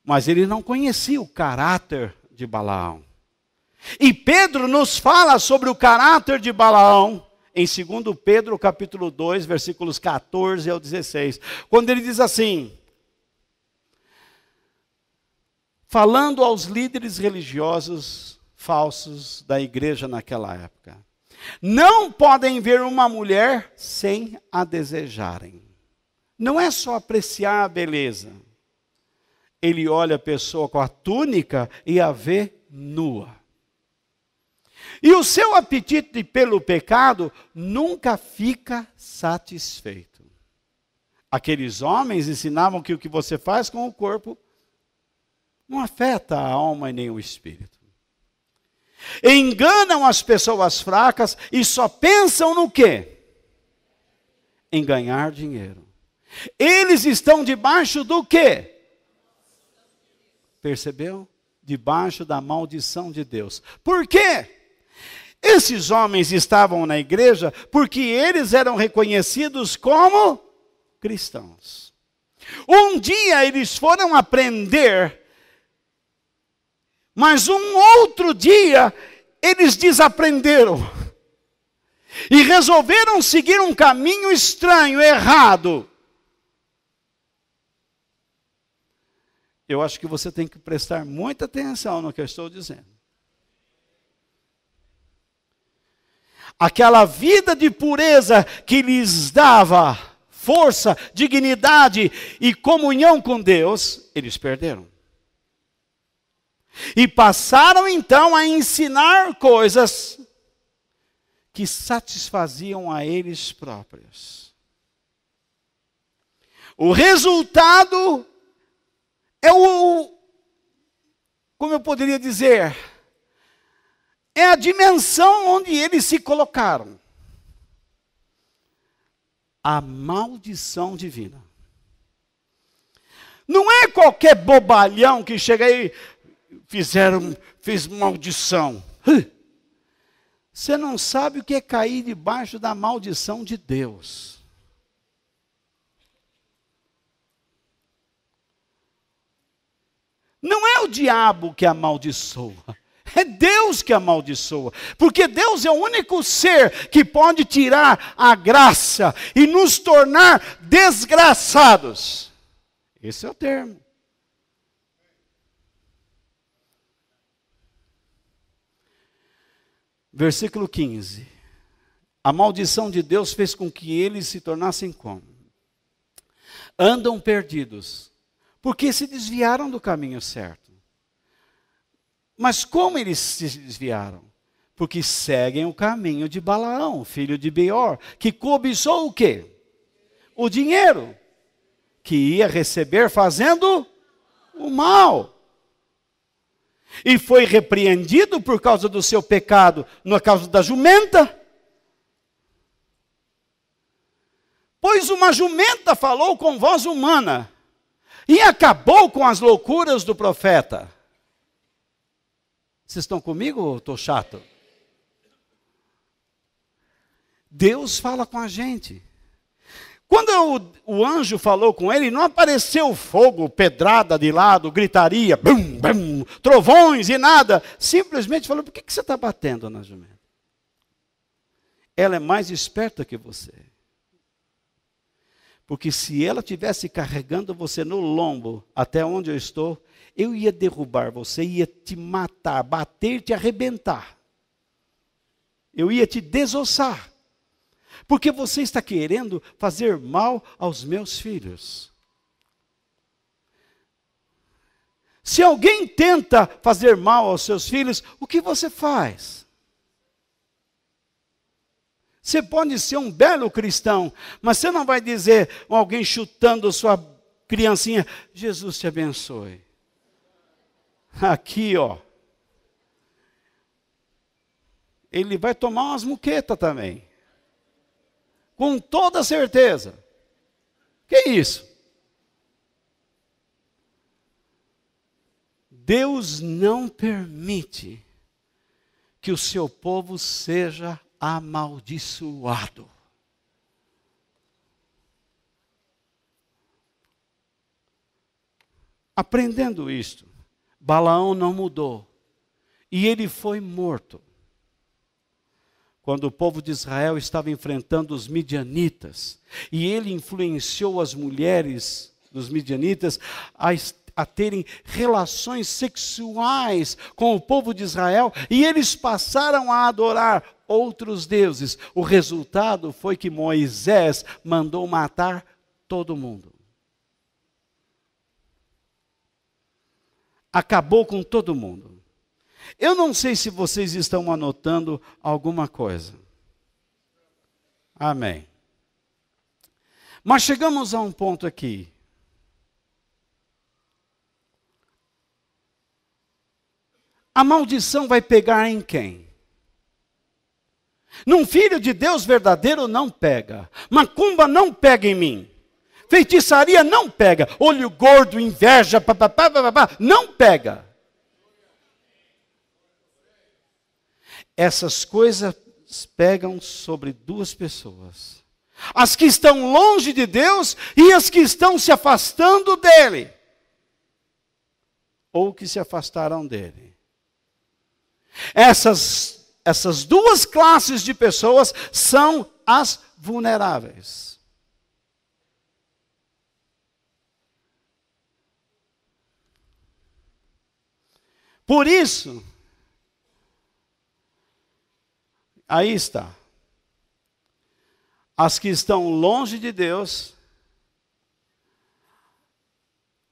Mas ele não conhecia o caráter de Balaão. E Pedro nos fala sobre o caráter de Balaão em 2 Pedro capítulo 2, versículos 14 ao 16, quando ele diz assim, falando aos líderes religiosos falsos da igreja naquela época, não podem ver uma mulher sem a desejarem. Não é só apreciar a beleza. Ele olha a pessoa com a túnica e a vê nua. E o seu apetite pelo pecado nunca fica satisfeito. Aqueles homens ensinavam que o que você faz com o corpo não afeta a alma e nem o espírito. Enganam as pessoas fracas e só pensam no quê? Em ganhar dinheiro. Eles estão debaixo do quê? Percebeu? Debaixo da maldição de Deus. Por quê? Esses homens estavam na igreja porque eles eram reconhecidos como cristãos. Um dia eles foram aprender, mas um outro dia eles desaprenderam. E resolveram seguir um caminho estranho, errado. Eu acho que você tem que prestar muita atenção no que eu estou dizendo. Aquela vida de pureza que lhes dava força, dignidade e comunhão com Deus, eles perderam. E passaram então a ensinar coisas que satisfaziam a eles próprios. O resultado é como eu poderia dizer, é a dimensão onde eles se colocaram. A maldição divina. Não é qualquer bobalhão que chega aí, fez maldição. Você não sabe o que é cair debaixo da maldição de Deus. Não é o diabo que amaldiçoa. É Deus que amaldiçoa, porque Deus é o único ser que pode tirar a graça e nos tornar desgraçados. Esse é o termo. Versículo 15. A maldição de Deus fez com que eles se tornassem como? Andam perdidos, porque se desviaram do caminho certo. Mas como eles se desviaram? Porque seguem o caminho de Balaão, filho de Beor, que cobiçou o quê? O dinheiro, que ia receber fazendo o mal. E foi repreendido por causa do seu pecado, na causa da jumenta. Pois uma jumenta falou com voz humana, e acabou com as loucuras do profeta. Vocês estão comigo ou estou chato? Deus fala com a gente. Quando o anjo falou com ele, não apareceu fogo, pedrada de lado, gritaria, bum, bum, trovões e nada. Simplesmente falou, por que você está batendo na jumenta? Ela é mais esperta que você. Porque se ela estivesse carregando você no lombo, até onde eu estou, eu ia derrubar você, ia te matar, bater, te arrebentar. Eu ia te desossar. Porque você está querendo fazer mal aos meus filhos. Se alguém tenta fazer mal aos seus filhos, o que você faz? Você pode ser um belo cristão, mas você não vai dizer alguém chutando sua criancinha, Jesus te abençoe. Aqui, ó. Ele vai tomar umas muquetas também. Com toda certeza. Que isso? Deus não permite que o seu povo seja amaldiçoado. Aprendendo isto, Balaão não mudou. E ele foi morto. quando o povo de Israel estava enfrentando os midianitas, e ele influenciou as mulheres dos midianitas a terem relações sexuais com o povo de Israel, e eles passaram a adorar outros deuses. O resultado foi que Moisés mandou matar todo mundo. Acabou com todo mundo. Eu não sei se vocês estão anotando alguma coisa. Amém. Mas chegamos a um ponto aqui. A maldição vai pegar em quem? Num filho de Deus verdadeiro não pega. Macumba não pega em mim. Feitiçaria não pega. Olho gordo, inveja, não pega. Essas coisas pegam sobre duas pessoas. As que estão longe de Deus e as que estão se afastando dele. Ou que se afastaram dele. Essas duas classes de pessoas são as vulneráveis. Por isso, aí está. As que estão longe de Deus,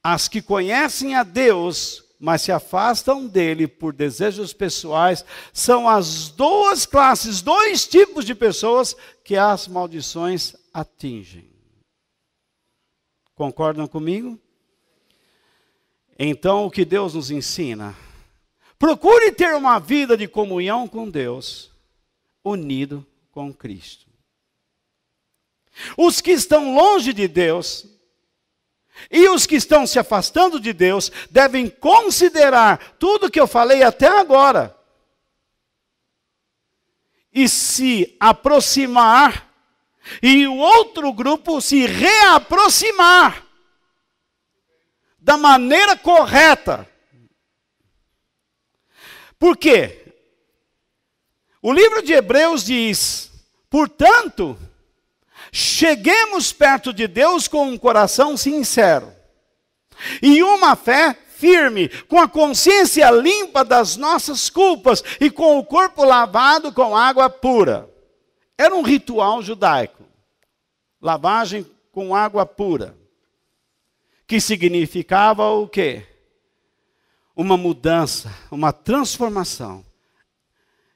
as que conhecem a Deus, mas se afastam dele por desejos pessoais, são as duas classes, dois tipos de pessoas que as maldições atingem. Concordam comigo? Então, o que Deus nos ensina? Procure ter uma vida de comunhão com Deus, unido com Cristo. Os que estão longe de Deus e os que estão se afastando de Deus devem considerar tudo que eu falei até agora e se aproximar, e o outro grupo se reaproximar da maneira correta. Por quê? O livro de Hebreus diz: portanto, cheguemos perto de Deus com um coração sincero e uma fé firme, com a consciência limpa das nossas culpas e com o corpo lavado com água pura. Era um ritual judaico, lavagem com água pura, que significava o quê? Uma mudança, uma transformação.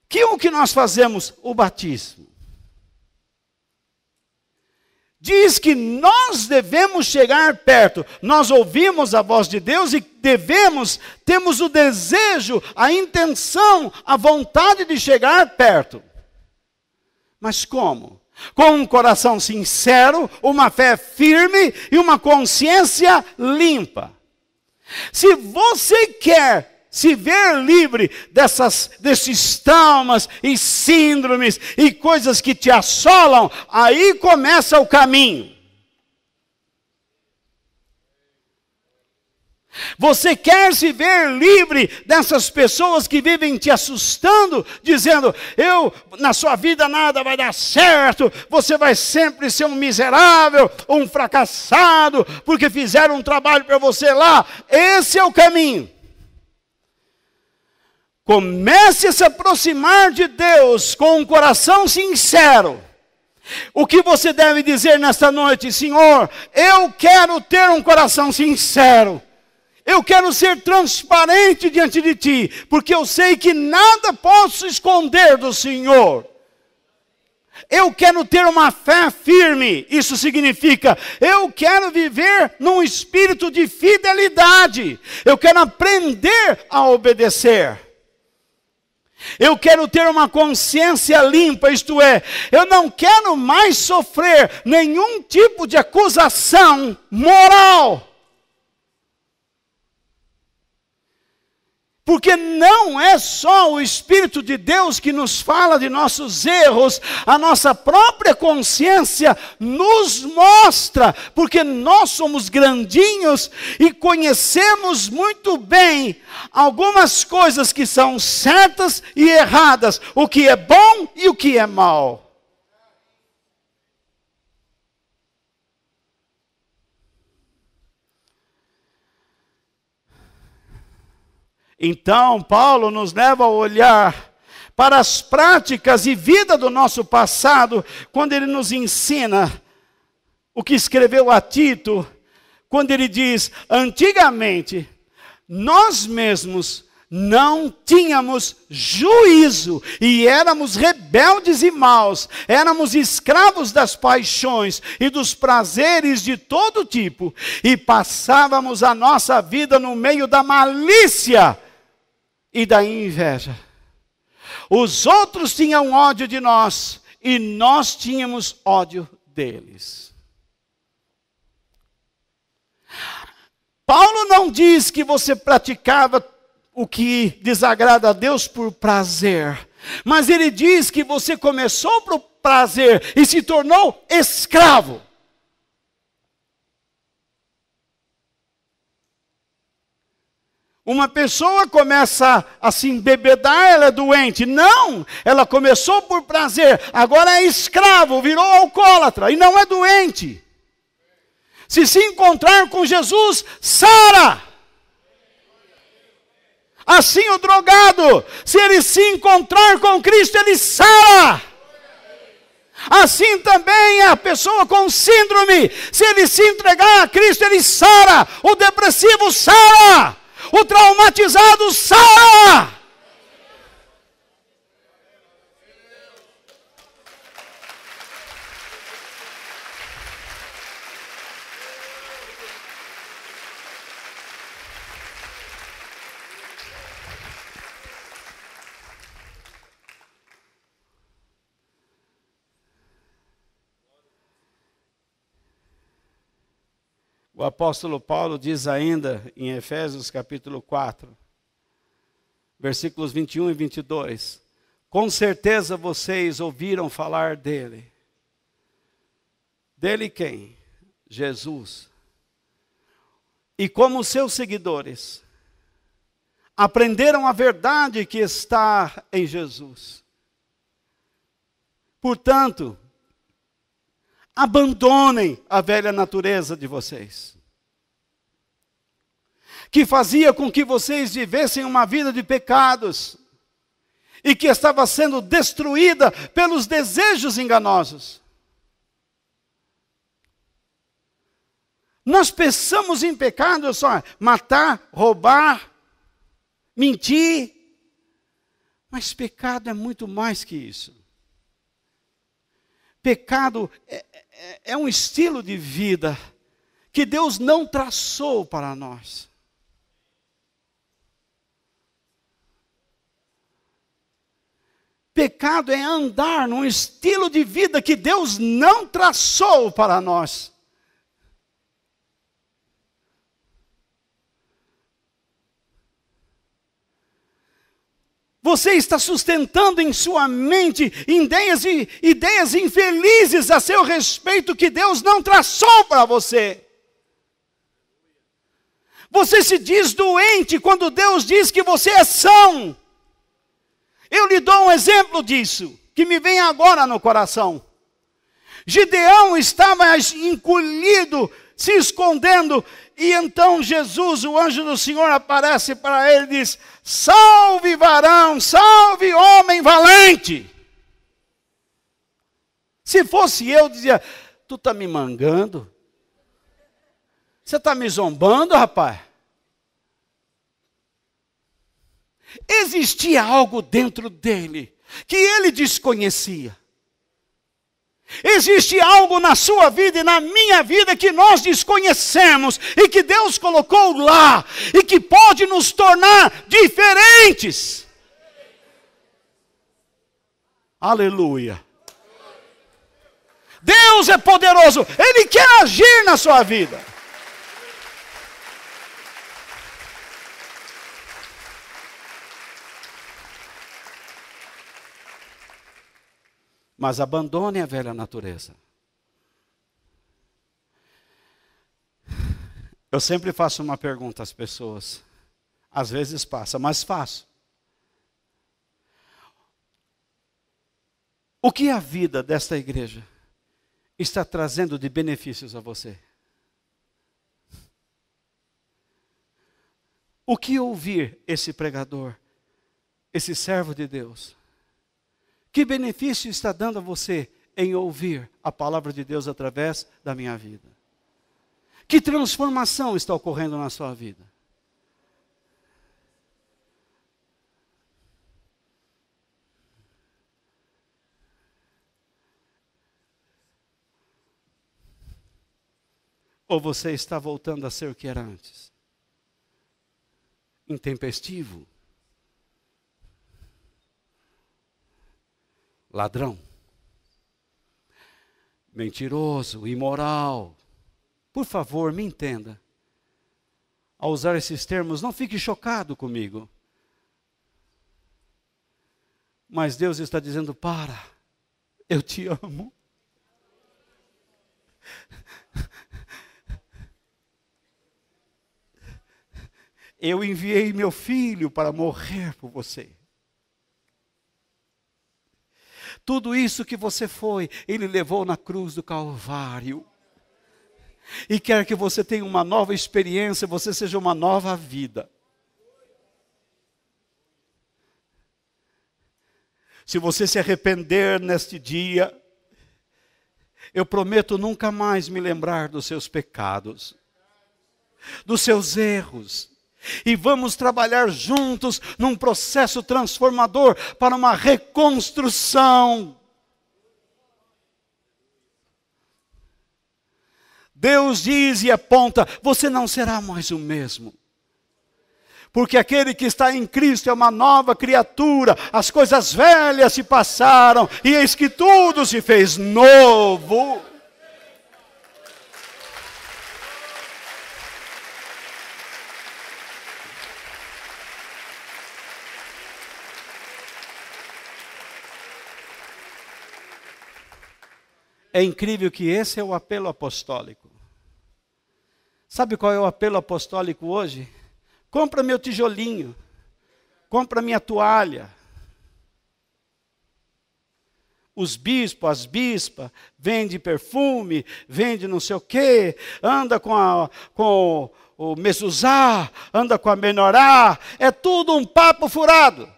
Que o que nós fazemos? O batismo. Diz que nós devemos chegar perto. Nós ouvimos a voz de Deus e temos o desejo, a intenção, a vontade de chegar perto. Mas como? Com um coração sincero, uma fé firme e uma consciência limpa. Se você quer se ver livre desses traumas e síndromes e coisas que te assolam, aí começa o caminho. Você quer se ver livre dessas pessoas que vivem te assustando, dizendo: na sua vida nada vai dar certo, você vai sempre ser um miserável, um fracassado, porque fizeram um trabalho para você lá. Esse é o caminho. Comece a se aproximar de Deus com um coração sincero. O que você deve dizer nesta noite? Senhor, eu quero ter um coração sincero. Eu quero ser transparente diante de Ti, porque eu sei que nada posso esconder do Senhor. Eu quero ter uma fé firme. Isso significa, eu quero viver num espírito de fidelidade. Eu quero aprender a obedecer. Eu quero ter uma consciência limpa, isto é, eu não quero mais sofrer nenhum tipo de acusação moral. Porque não é só o Espírito de Deus que nos fala de nossos erros, a nossa própria consciência nos mostra, porque nós somos grandinhos e conhecemos muito bem algumas coisas que são certas e erradas, o que é bom e o que é mal. Então, Paulo nos leva a olhar para as práticas e vida do nosso passado, quando ele nos ensina o que escreveu a Tito, quando ele diz: antigamente, nós mesmos não tínhamos juízo e éramos rebeldes e maus, éramos escravos das paixões e dos prazeres de todo tipo, e passávamos a nossa vida no meio da malícia e da inveja. Os outros tinham ódio de nós e nós tínhamos ódio deles. Paulo não diz que você praticava o que desagrada a Deus por prazer, mas ele diz que você começou por prazer e se tornou escravo. Uma pessoa começa a se embebedar, ela é doente. Não, ela começou por prazer, agora é escravo, virou alcoólatra e não é doente. Se encontrar com Jesus, sara. Assim o drogado, se ele se encontrar com Cristo, ele sara. Assim também a pessoa com síndrome, se ele se entregar a Cristo, ele sara. O depressivo sara. O traumatizado sara. O apóstolo Paulo diz ainda em Efésios capítulo 4, versículos 21 e 22, com certeza vocês ouviram falar dele. Dele quem? Jesus. E como seus seguidores, aprenderam a verdade que está em Jesus. Portanto, abandonem a velha natureza de vocês, que fazia com que vocês vivessem uma vida de pecados, e que estava sendo destruída pelos desejos enganosos. Nós pensamos em pecado só matar, roubar, mentir, mas pecado é muito mais que isso. Pecado é um estilo de vida que Deus não traçou para nós. Pecado é andar num estilo de vida que Deus não traçou para nós. Você está sustentando em sua mente ideias infelizes a seu respeito que Deus não traçou para você. Você se diz doente quando Deus diz que você é são. Eu lhe dou um exemplo disso, que me vem agora no coração. Gideão estava encolhido, se escondendo, e então Jesus, o anjo do Senhor, aparece para ele e diz: salve varão, salve homem valente. Se fosse eu, dizia: tu está me mangando? Você está me zombando, rapaz? Existia algo dentro dele que ele desconhecia. Existe algo na sua vida e na minha vida que nós desconhecemos e que Deus colocou lá e que pode nos tornar diferentes. Aleluia. Deus é poderoso, Ele quer agir na sua vida. Mas abandone a velha natureza. Eu sempre faço uma pergunta às pessoas. Às vezes passa, mas faço. O que a vida desta igreja está trazendo de benefícios a você? O que ouvir esse pregador, esse servo de Deus? Que benefício está dando a você em ouvir a palavra de Deus através da minha vida? Que transformação está ocorrendo na sua vida? Ou você está voltando a ser o que era antes? Intempestivo? Ladrão? Mentiroso? Imoral? Por favor, me entenda. Ao usar esses termos, não fique chocado comigo. Mas Deus está dizendo, para, eu te amo. Eu enviei meu filho para morrer por você. Tudo isso que você foi, Ele levou na cruz do Calvário. E quer que você tenha uma nova experiência, você seja uma nova vida. Se você se arrepender neste dia, eu prometo nunca mais me lembrar dos seus pecados, dos seus erros. E vamos trabalhar juntos num processo transformador para uma reconstrução. Deus diz e aponta, você não será mais o mesmo. Porque aquele que está em Cristo é uma nova criatura. As coisas velhas se passaram e eis que tudo se fez novo. É incrível que esse é o apelo apostólico. Sabe qual é o apelo apostólico hoje? Compra meu tijolinho, compra minha toalha. Os bispos, as bispas, vende perfume, vende não sei o quê, anda com o mezuzá, anda com a menorá, é tudo um papo furado.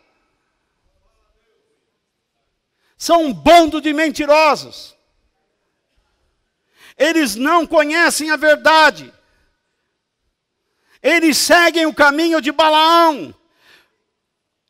São um bando de mentirosos. Eles não conhecem a verdade. Eles seguem o caminho de Balaão.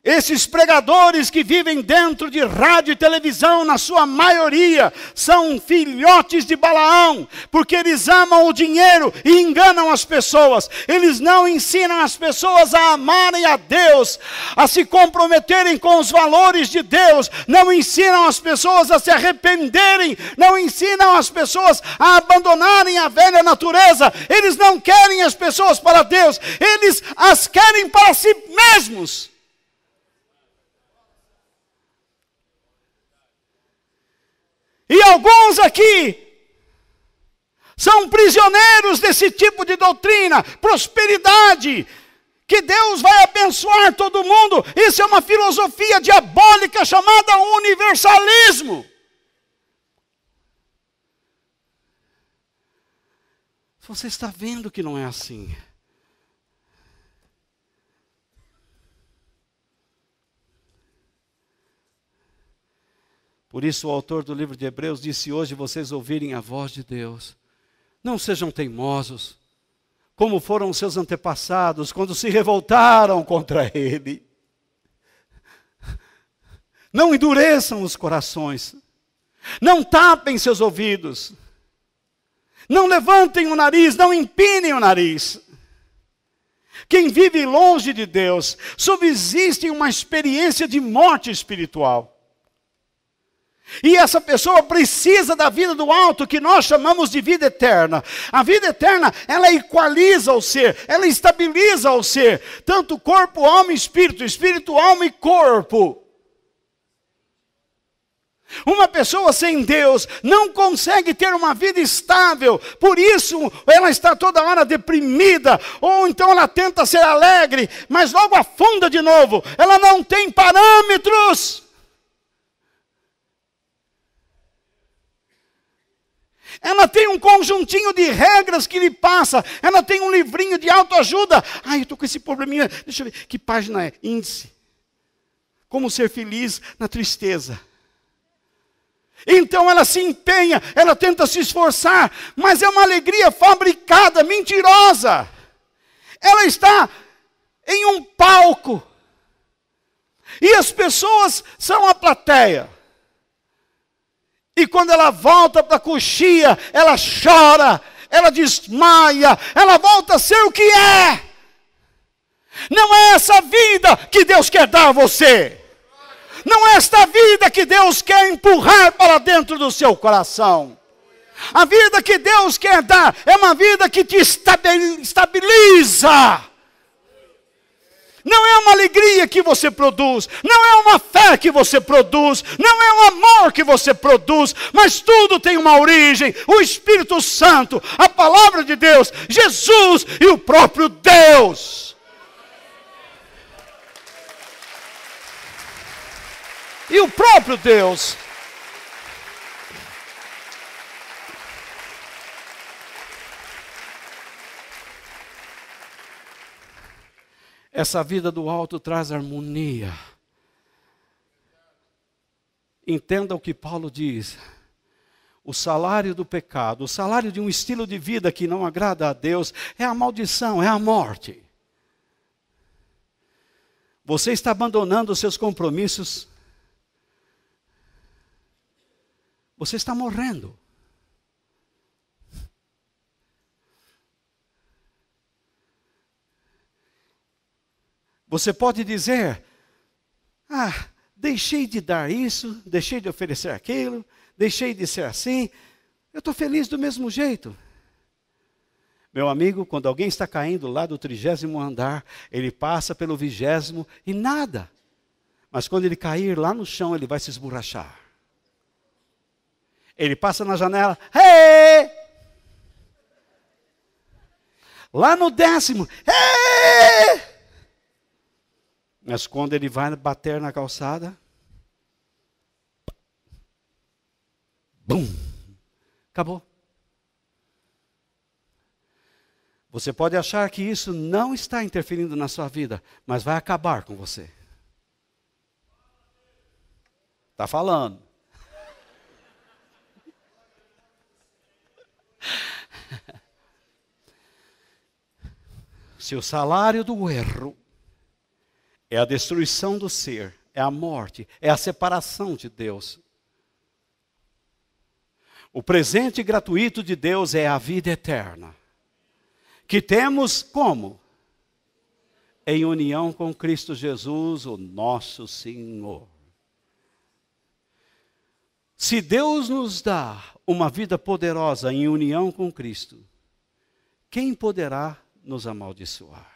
Esses pregadores que vivem dentro de rádio e televisão, na sua maioria, são filhotes de Balaão, porque eles amam o dinheiro e enganam as pessoas. Eles não ensinam as pessoas a amarem a Deus, a se comprometerem com os valores de Deus, não ensinam as pessoas a se arrependerem, não ensinam as pessoas a abandonarem a velha natureza. Eles não querem as pessoas para Deus, eles as querem para si mesmos. E alguns aqui são prisioneiros desse tipo de doutrina, prosperidade, que Deus vai abençoar todo mundo. Isso é uma filosofia diabólica chamada universalismo. Você está vendo que não é assim. Por isso o autor do livro de Hebreus disse, hoje vocês ouvirem a voz de Deus, não sejam teimosos, como foram os seus antepassados, quando se revoltaram contra Ele. Não endureçam os corações, não tapem seus ouvidos, não levantem o nariz, não empinem o nariz. Quem vive longe de Deus, subsiste em uma experiência de morte espiritual. E essa pessoa precisa da vida do alto, que nós chamamos de vida eterna. A vida eterna, ela equaliza o ser, ela estabiliza o ser. Tanto corpo, alma e espírito, espírito, alma e corpo. Uma pessoa sem Deus não consegue ter uma vida estável, por isso ela está toda hora deprimida, ou então ela tenta ser alegre, mas logo afunda de novo, ela não tem parâmetros. Ela tem um conjuntinho de regras que lhe passa, ela tem um livrinho de autoajuda. Eu estou com esse probleminha, deixa eu ver, que página é? Índice. Como ser feliz na tristeza. Então ela se empenha, ela tenta se esforçar, mas é uma alegria fabricada, mentirosa. Ela está em um palco, e as pessoas são a plateia. E quando ela volta para a coxia, ela chora, ela desmaia, ela volta a ser o que é. Não é essa vida que Deus quer dar a você. Não é esta vida que Deus quer empurrar para dentro do seu coração. A vida que Deus quer dar é uma vida que te estabiliza. Não é uma alegria que você produz, não é uma fé que você produz, não é um amor que você produz, mas tudo tem uma origem, o Espírito Santo, a palavra de Deus, Jesus e o próprio Deus. E o próprio Deus. Essa vida do alto traz harmonia. Entenda o que Paulo diz. O salário do pecado, o salário de um estilo de vida que não agrada a Deus, é a maldição, é a morte. Você está abandonando os seus compromissos. Você está morrendo. Você pode dizer, deixei de dar isso, deixei de oferecer aquilo, deixei de ser assim, eu estou feliz do mesmo jeito. Meu amigo, quando alguém está caindo lá do 30º andar, ele passa pelo 20º e nada. Mas quando ele cair lá no chão, ele vai se esborrachar. Ele passa na janela, hey! Lá no 10º, hey! Mas quando ele vai bater na calçada, bum, acabou. Você pode achar que isso não está interferindo na sua vida, mas vai acabar com você. Está falando. Se o salário do erro é a destruição do ser, é a morte, é a separação de Deus. O presente gratuito de Deus é a vida eterna. Que temos como? Em união com Cristo Jesus, o nosso Senhor. Se Deus nos dá uma vida poderosa em união com Cristo, quem poderá nos amaldiçoar?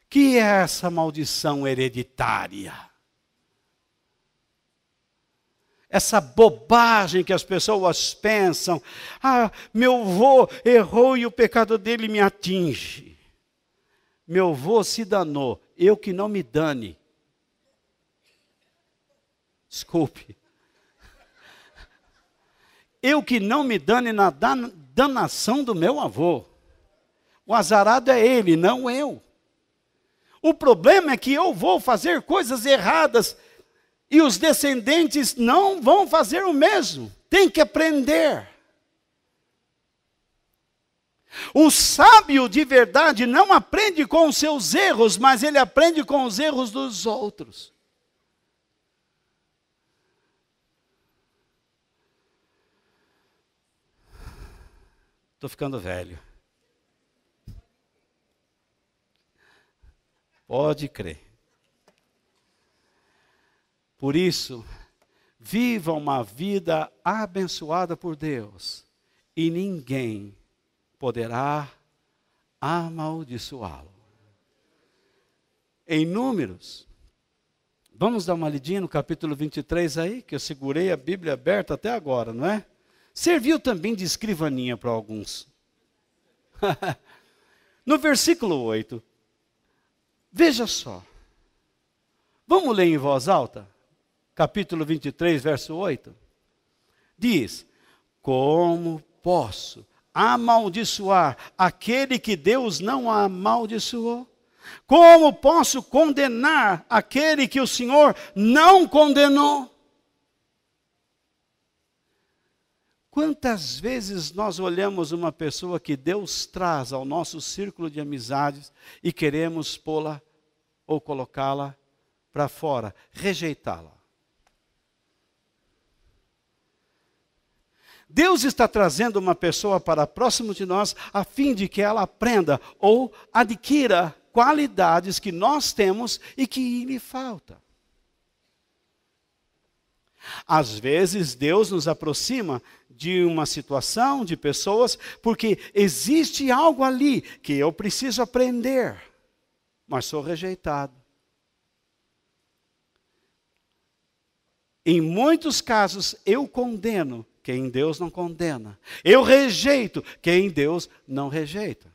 Que é essa maldição hereditária? Essa bobagem que as pessoas pensam, meu avô errou e o pecado dele me atinge. Meu avô se danou, eu que não me dane. Desculpe. Eu que não me dane na danação do meu avô. O azarado é ele, não eu. O problema é que eu vou fazer coisas erradas e os descendentes não vão fazer o mesmo. Tem que aprender. O sábio de verdade não aprende com os seus erros, mas ele aprende com os erros dos outros. Estou ficando velho. Pode crer. Por isso, viva uma vida abençoada por Deus e ninguém poderá amaldiçoá-lo. Em Números, Vamos dar uma lidinha no capítulo 23 aí, que eu segurei a Bíblia aberta até agora, não é? Serviu também de escrivaninha para alguns. No versículo 8, veja só. Vamos ler em voz alta? Capítulo 23, verso 8. Diz: como posso amaldiçoar aquele que Deus não amaldiçoou? Como posso condenar aquele que o Senhor não condenou? Quantas vezes nós olhamos uma pessoa que Deus traz ao nosso círculo de amizades e queremos pô-la ou colocá-la para fora, rejeitá-la? Deus está trazendo uma pessoa para próximo de nós a fim de que ela aprenda ou adquira qualidades que nós temos e que lhe falta. Às vezes Deus nos aproxima de uma situação, de pessoas, porque existe algo ali que eu preciso aprender, mas sou rejeitado. Em muitos casos eu condeno quem Deus não condena. Eu rejeito quem Deus não rejeita.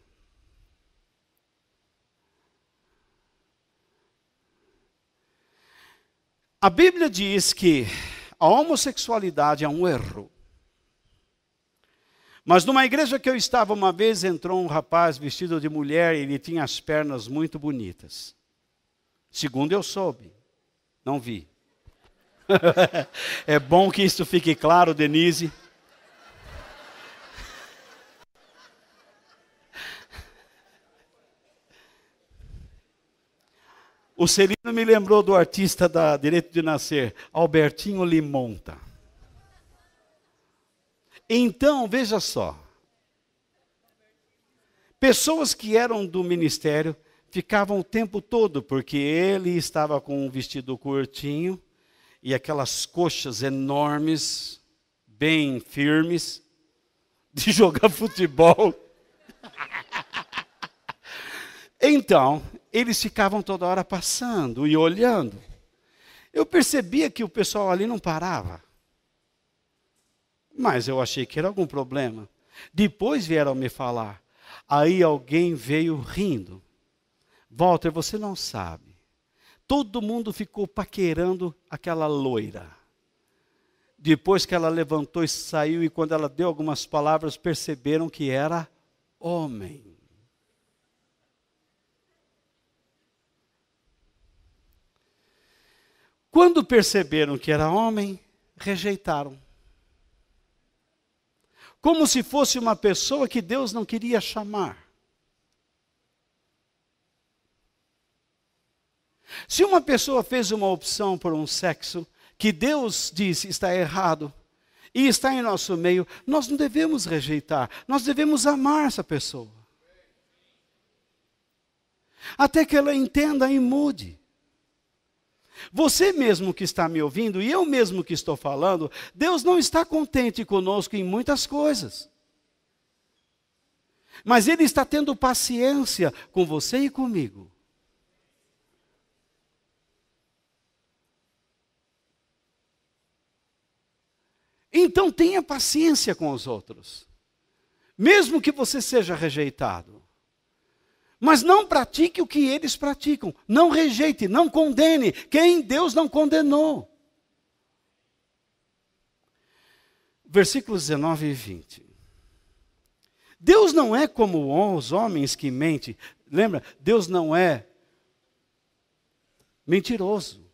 A Bíblia diz que a homossexualidade é um erro. Mas numa igreja que eu estava uma vez, entrou um rapaz vestido de mulher e ele tinha as pernas muito bonitas. Segundo eu soube, não vi. É bom que isso fique claro, Denise. O Celino me lembrou do artista da Direito de Nascer, Albertinho Limonta. Então, veja só. Pessoas que eram do ministério ficavam o tempo todo, porque ele estava com um vestido curtinho e aquelas coxas enormes, bem firmes, de jogar futebol. Então, eles ficavam toda hora passando e olhando. Eu percebia que o pessoal ali não parava. Mas eu achei que era algum problema. Depois vieram me falar. Aí alguém veio rindo. Walter, você não sabe. Todo mundo ficou paquerando aquela loira. Depois que ela levantou e saiu, e quando ela deu algumas palavras, perceberam que era homem. Quando perceberam que era homem, rejeitaram. Como se fosse uma pessoa que Deus não queria chamar. Se uma pessoa fez uma opção por um sexo que Deus disse está errado e está em nosso meio, nós não devemos rejeitar, nós devemos amar essa pessoa. Até que ela entenda e mude. Você mesmo que está me ouvindo e eu mesmo que estou falando, Deus não está contente conosco em muitas coisas. Mas Ele está tendo paciência com você e comigo. Então tenha paciência com os outros. Mesmo que você seja rejeitado. Mas não pratique o que eles praticam. Não rejeite, não condene quem Deus não condenou. Versículos 19 e 20. Deus não é como os homens que mentem. Lembra? Deus não é mentiroso.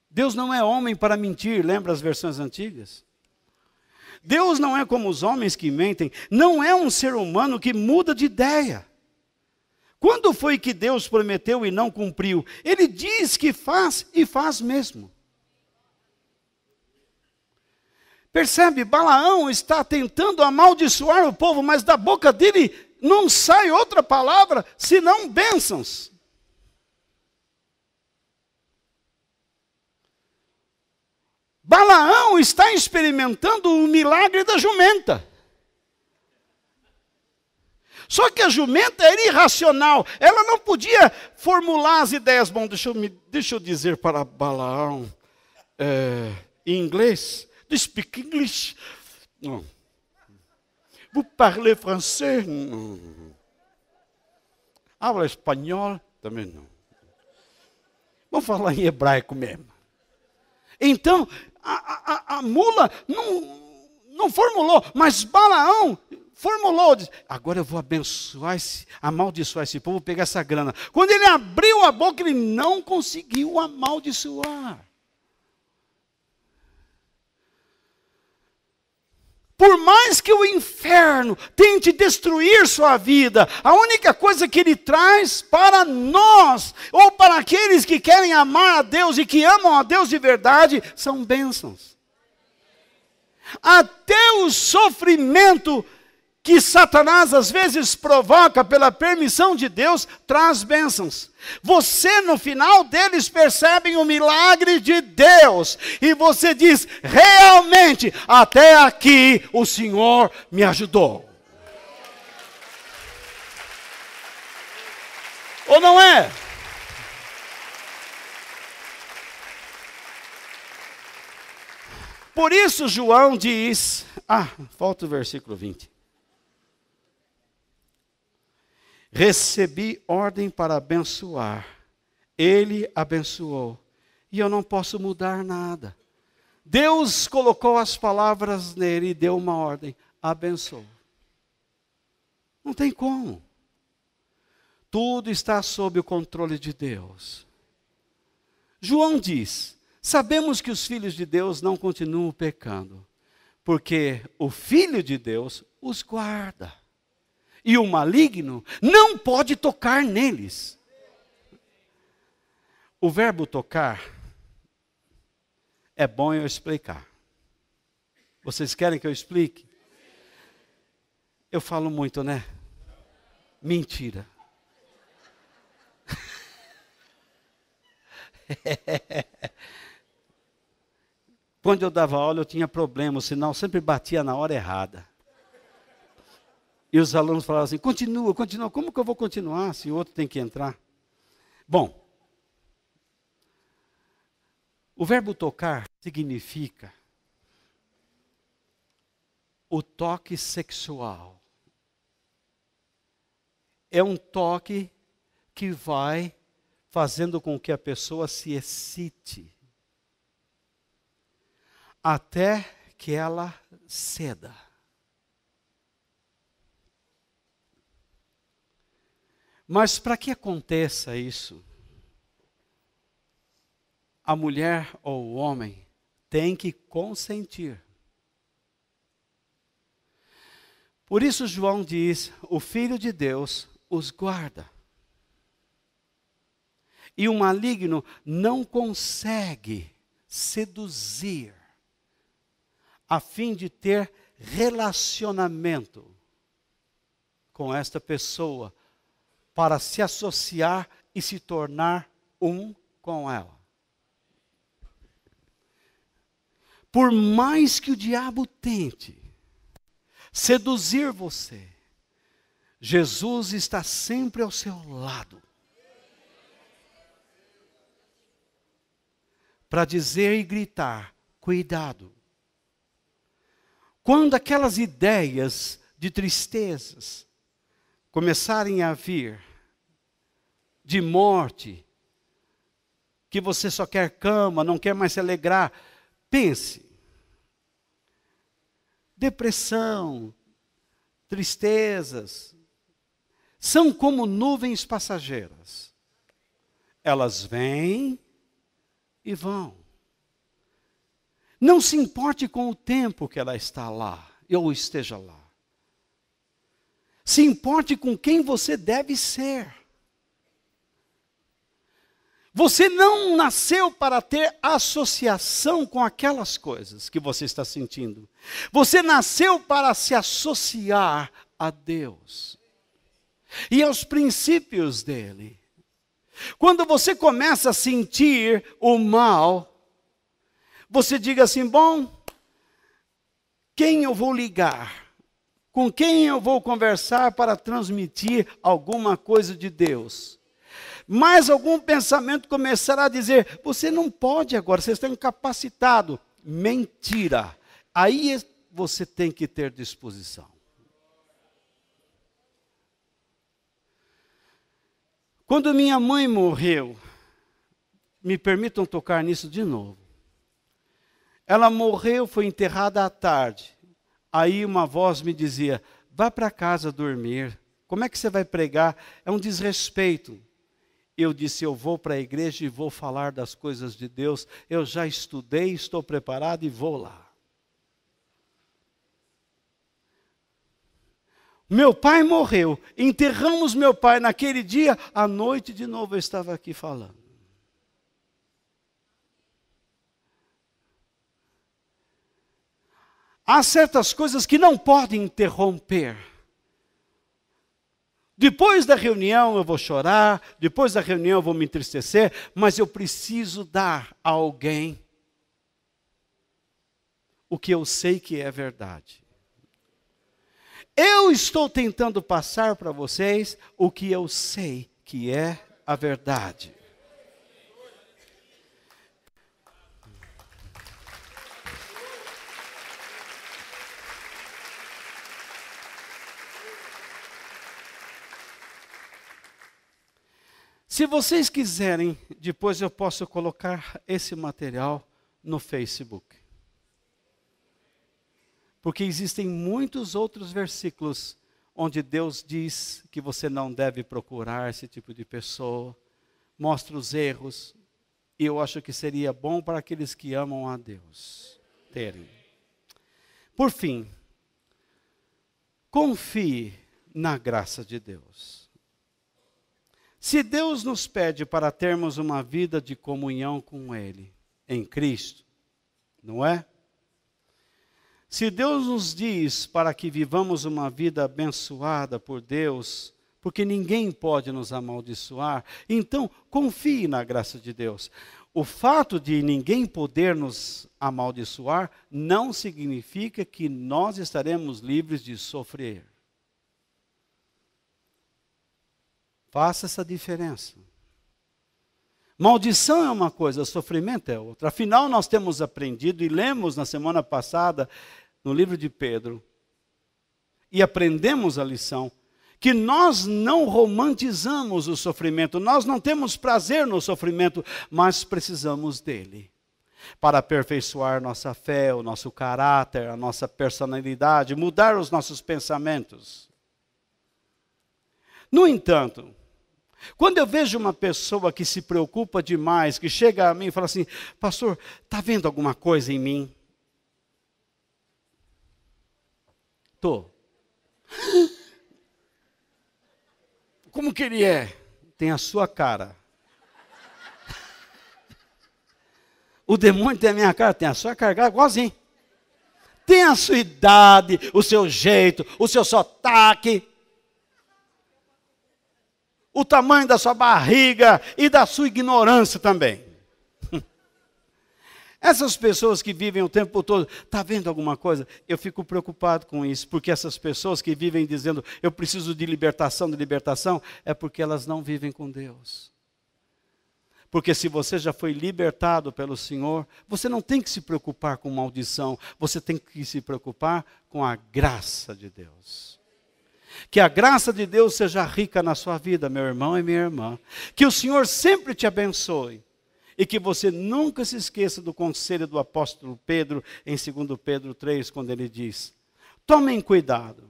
Deus não é homem para mentir. Lembra as versões antigas? Deus não é como os homens que mentem. Não é um ser humano que muda de ideia. Quando foi que Deus prometeu e não cumpriu? Ele diz que faz e faz mesmo. Percebe? Balaão está tentando amaldiçoar o povo, mas da boca dele não sai outra palavra senão bênçãos. Balaão está experimentando o milagre da jumenta. Só que a jumenta era irracional. Ela não podia formular as ideias. Bom, deixa eu dizer para Balaão, em inglês. Do you speak English? Não. Vous parlez français? Não. Habla espanhol? Também não. Vamos falar em hebraico mesmo. Então, a mula não formulou, mas Balaão formulou. Disse, agora eu vou amaldiçoar esse povo, vou pegar essa grana. Quando ele abriu a boca, ele não conseguiu amaldiçoar. Por mais que o inferno tente destruir sua vida, a única coisa que ele traz para nós, ou para aqueles que querem amar a Deus e que amam a Deus de verdade, são bênçãos. Até o sofrimento que Satanás às vezes provoca pela permissão de Deus, traz bênçãos. Você no final deles percebe o milagre de Deus. E você diz, realmente, até aqui o Senhor me ajudou. Ou não é? Por isso João diz, falta o versículo 20. Recebi ordem para abençoar. Ele abençoou. E eu não posso mudar nada. Deus colocou as palavras nele e deu uma ordem. Abençoou. Não tem como. Tudo está sob o controle de Deus. João diz, sabemos que os filhos de Deus não continuam pecando, porque o Filho de Deus os guarda. E o maligno não pode tocar neles. O verbo tocar, é bom eu explicar. Vocês querem que eu explique? Eu falo muito, né? Mentira. Quando eu dava aula eu tinha problema, o sinal sempre batia na hora errada. E os alunos falavam assim, continua. Como que eu vou continuar se o outro tem que entrar? Bom, o verbo tocar significa o toque sexual. É um toque que vai fazendo com que a pessoa se excite, até que ela ceda. Mas para que aconteça isso, a mulher ou o homem tem que consentir. Por isso João diz, o Filho de Deus os guarda. E o maligno não consegue seduzir, a fim de ter relacionamento com esta pessoa, para se associar e se tornar um com ela. Por mais que o diabo tente seduzir você, Jesus está sempre ao seu lado. Para dizer e gritar, cuidado. Quando aquelas ideias de tristezas começarem a vir, de morte, que você só quer cama, não quer mais se alegrar, pense. Depressão, tristezas, são como nuvens passageiras. Elas vêm e vão. Não se importe com o tempo que ela está lá, ou esteja lá. Se importe com quem você deve ser. Você não nasceu para ter associação com aquelas coisas que você está sentindo. Você nasceu para se associar a Deus e aos princípios dele. Quando você começa a sentir o mal, você diga assim, bom, quem eu vou ligar? Com quem eu vou conversar para transmitir alguma coisa de Deus? Mas algum pensamento começará a dizer, você não pode agora, você está incapacitado. Mentira. Aí você tem que ter disposição. Quando minha mãe morreu, me permitam tocar nisso de novo. Ela morreu, foi enterrada à tarde. Aí uma voz me dizia, vá para casa dormir. Como é que você vai pregar? É um desrespeito. Eu disse, eu vou para a igreja e vou falar das coisas de Deus. Eu já estudei, estou preparado e vou lá. Meu pai morreu, enterramos meu pai naquele dia, à noite de novo eu estava aqui falando. Há certas coisas que não podem interromper. Depois da reunião eu vou chorar, depois da reunião eu vou me entristecer, mas eu preciso dar a alguém o que eu sei que é verdade. Eu estou tentando passar para vocês o que eu sei que é a verdade. Se vocês quiserem, depois eu posso colocar esse material no Facebook. Porque existem muitos outros versículos onde Deus diz que você não deve procurar esse tipo de pessoa, mostra os erros, e eu acho que seria bom para aqueles que amam a Deus terem. Por fim, confie na graça de Deus. Se Deus nos pede para termos uma vida de comunhão com Ele, em Cristo, não é? Se Deus nos diz para que vivamos uma vida abençoada por Deus, porque ninguém pode nos amaldiçoar, então confie na graça de Deus. O fato de ninguém poder nos amaldiçoar não significa que nós estaremos livres de sofrer. Faça essa diferença. Maldição é uma coisa, sofrimento é outra. Afinal, nós temos aprendido e lemos na semana passada, no livro de Pedro, e aprendemos a lição, que nós não romantizamos o sofrimento, nós não temos prazer no sofrimento, mas precisamos dele. Para aperfeiçoar nossa fé, o nosso caráter, a nossa personalidade, mudar os nossos pensamentos. No entanto, quando eu vejo uma pessoa que se preocupa demais, que chega a mim e fala assim, pastor, está vendo alguma coisa em mim? Estou. Como que ele é? Tem a sua cara. O demônio tem a minha cara, tem a sua cara, igualzinho. Tem a sua idade, o seu jeito, o seu sotaque. O tamanho da sua barriga e da sua ignorância também. Essas pessoas que vivem o tempo todo, está vendo alguma coisa? Eu fico preocupado com isso, porque essas pessoas que vivem dizendo, eu preciso de libertação, é porque elas não vivem com Deus. Porque se você já foi libertado pelo Senhor, você não tem que se preocupar com maldição, você tem que se preocupar com a graça de Deus. Que a graça de Deus seja rica na sua vida, meu irmão e minha irmã. Que o Senhor sempre te abençoe. E que você nunca se esqueça do conselho do apóstolo Pedro, em 2 Pedro 3, quando ele diz, tomem cuidado,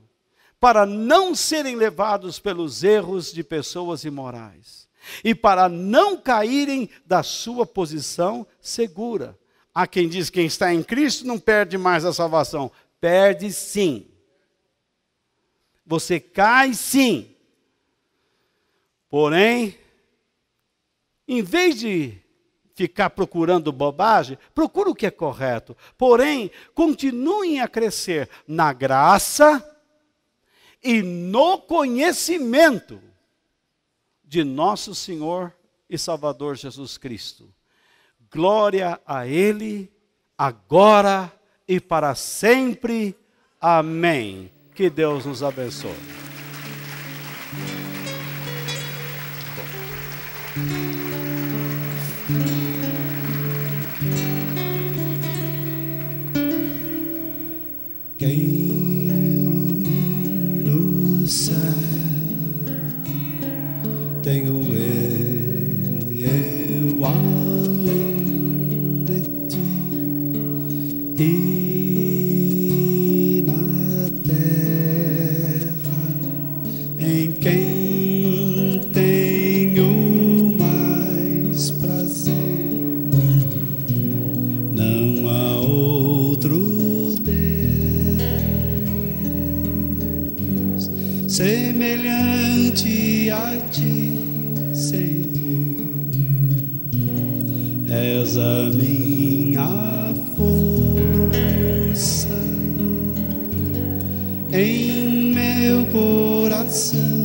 para não serem levados pelos erros de pessoas imorais. E para não caírem da sua posição segura. Há quem diz que quem está em Cristo não perde mais a salvação. Perde sim. Você cai sim. Porém, em vez de ficar procurando bobagem, procure o que é correto. Porém, continuem a crescer na graça e no conhecimento de nosso Senhor e Salvador Jesus Cristo. Glória a Ele, agora e para sempre. Amém. Que Deus nos abençoe. Quem no céu tenho eu além de ti, e na terra em quem tenho mais prazer, não há outro semelhante a ti, Senhor. És a minha força em meu coração.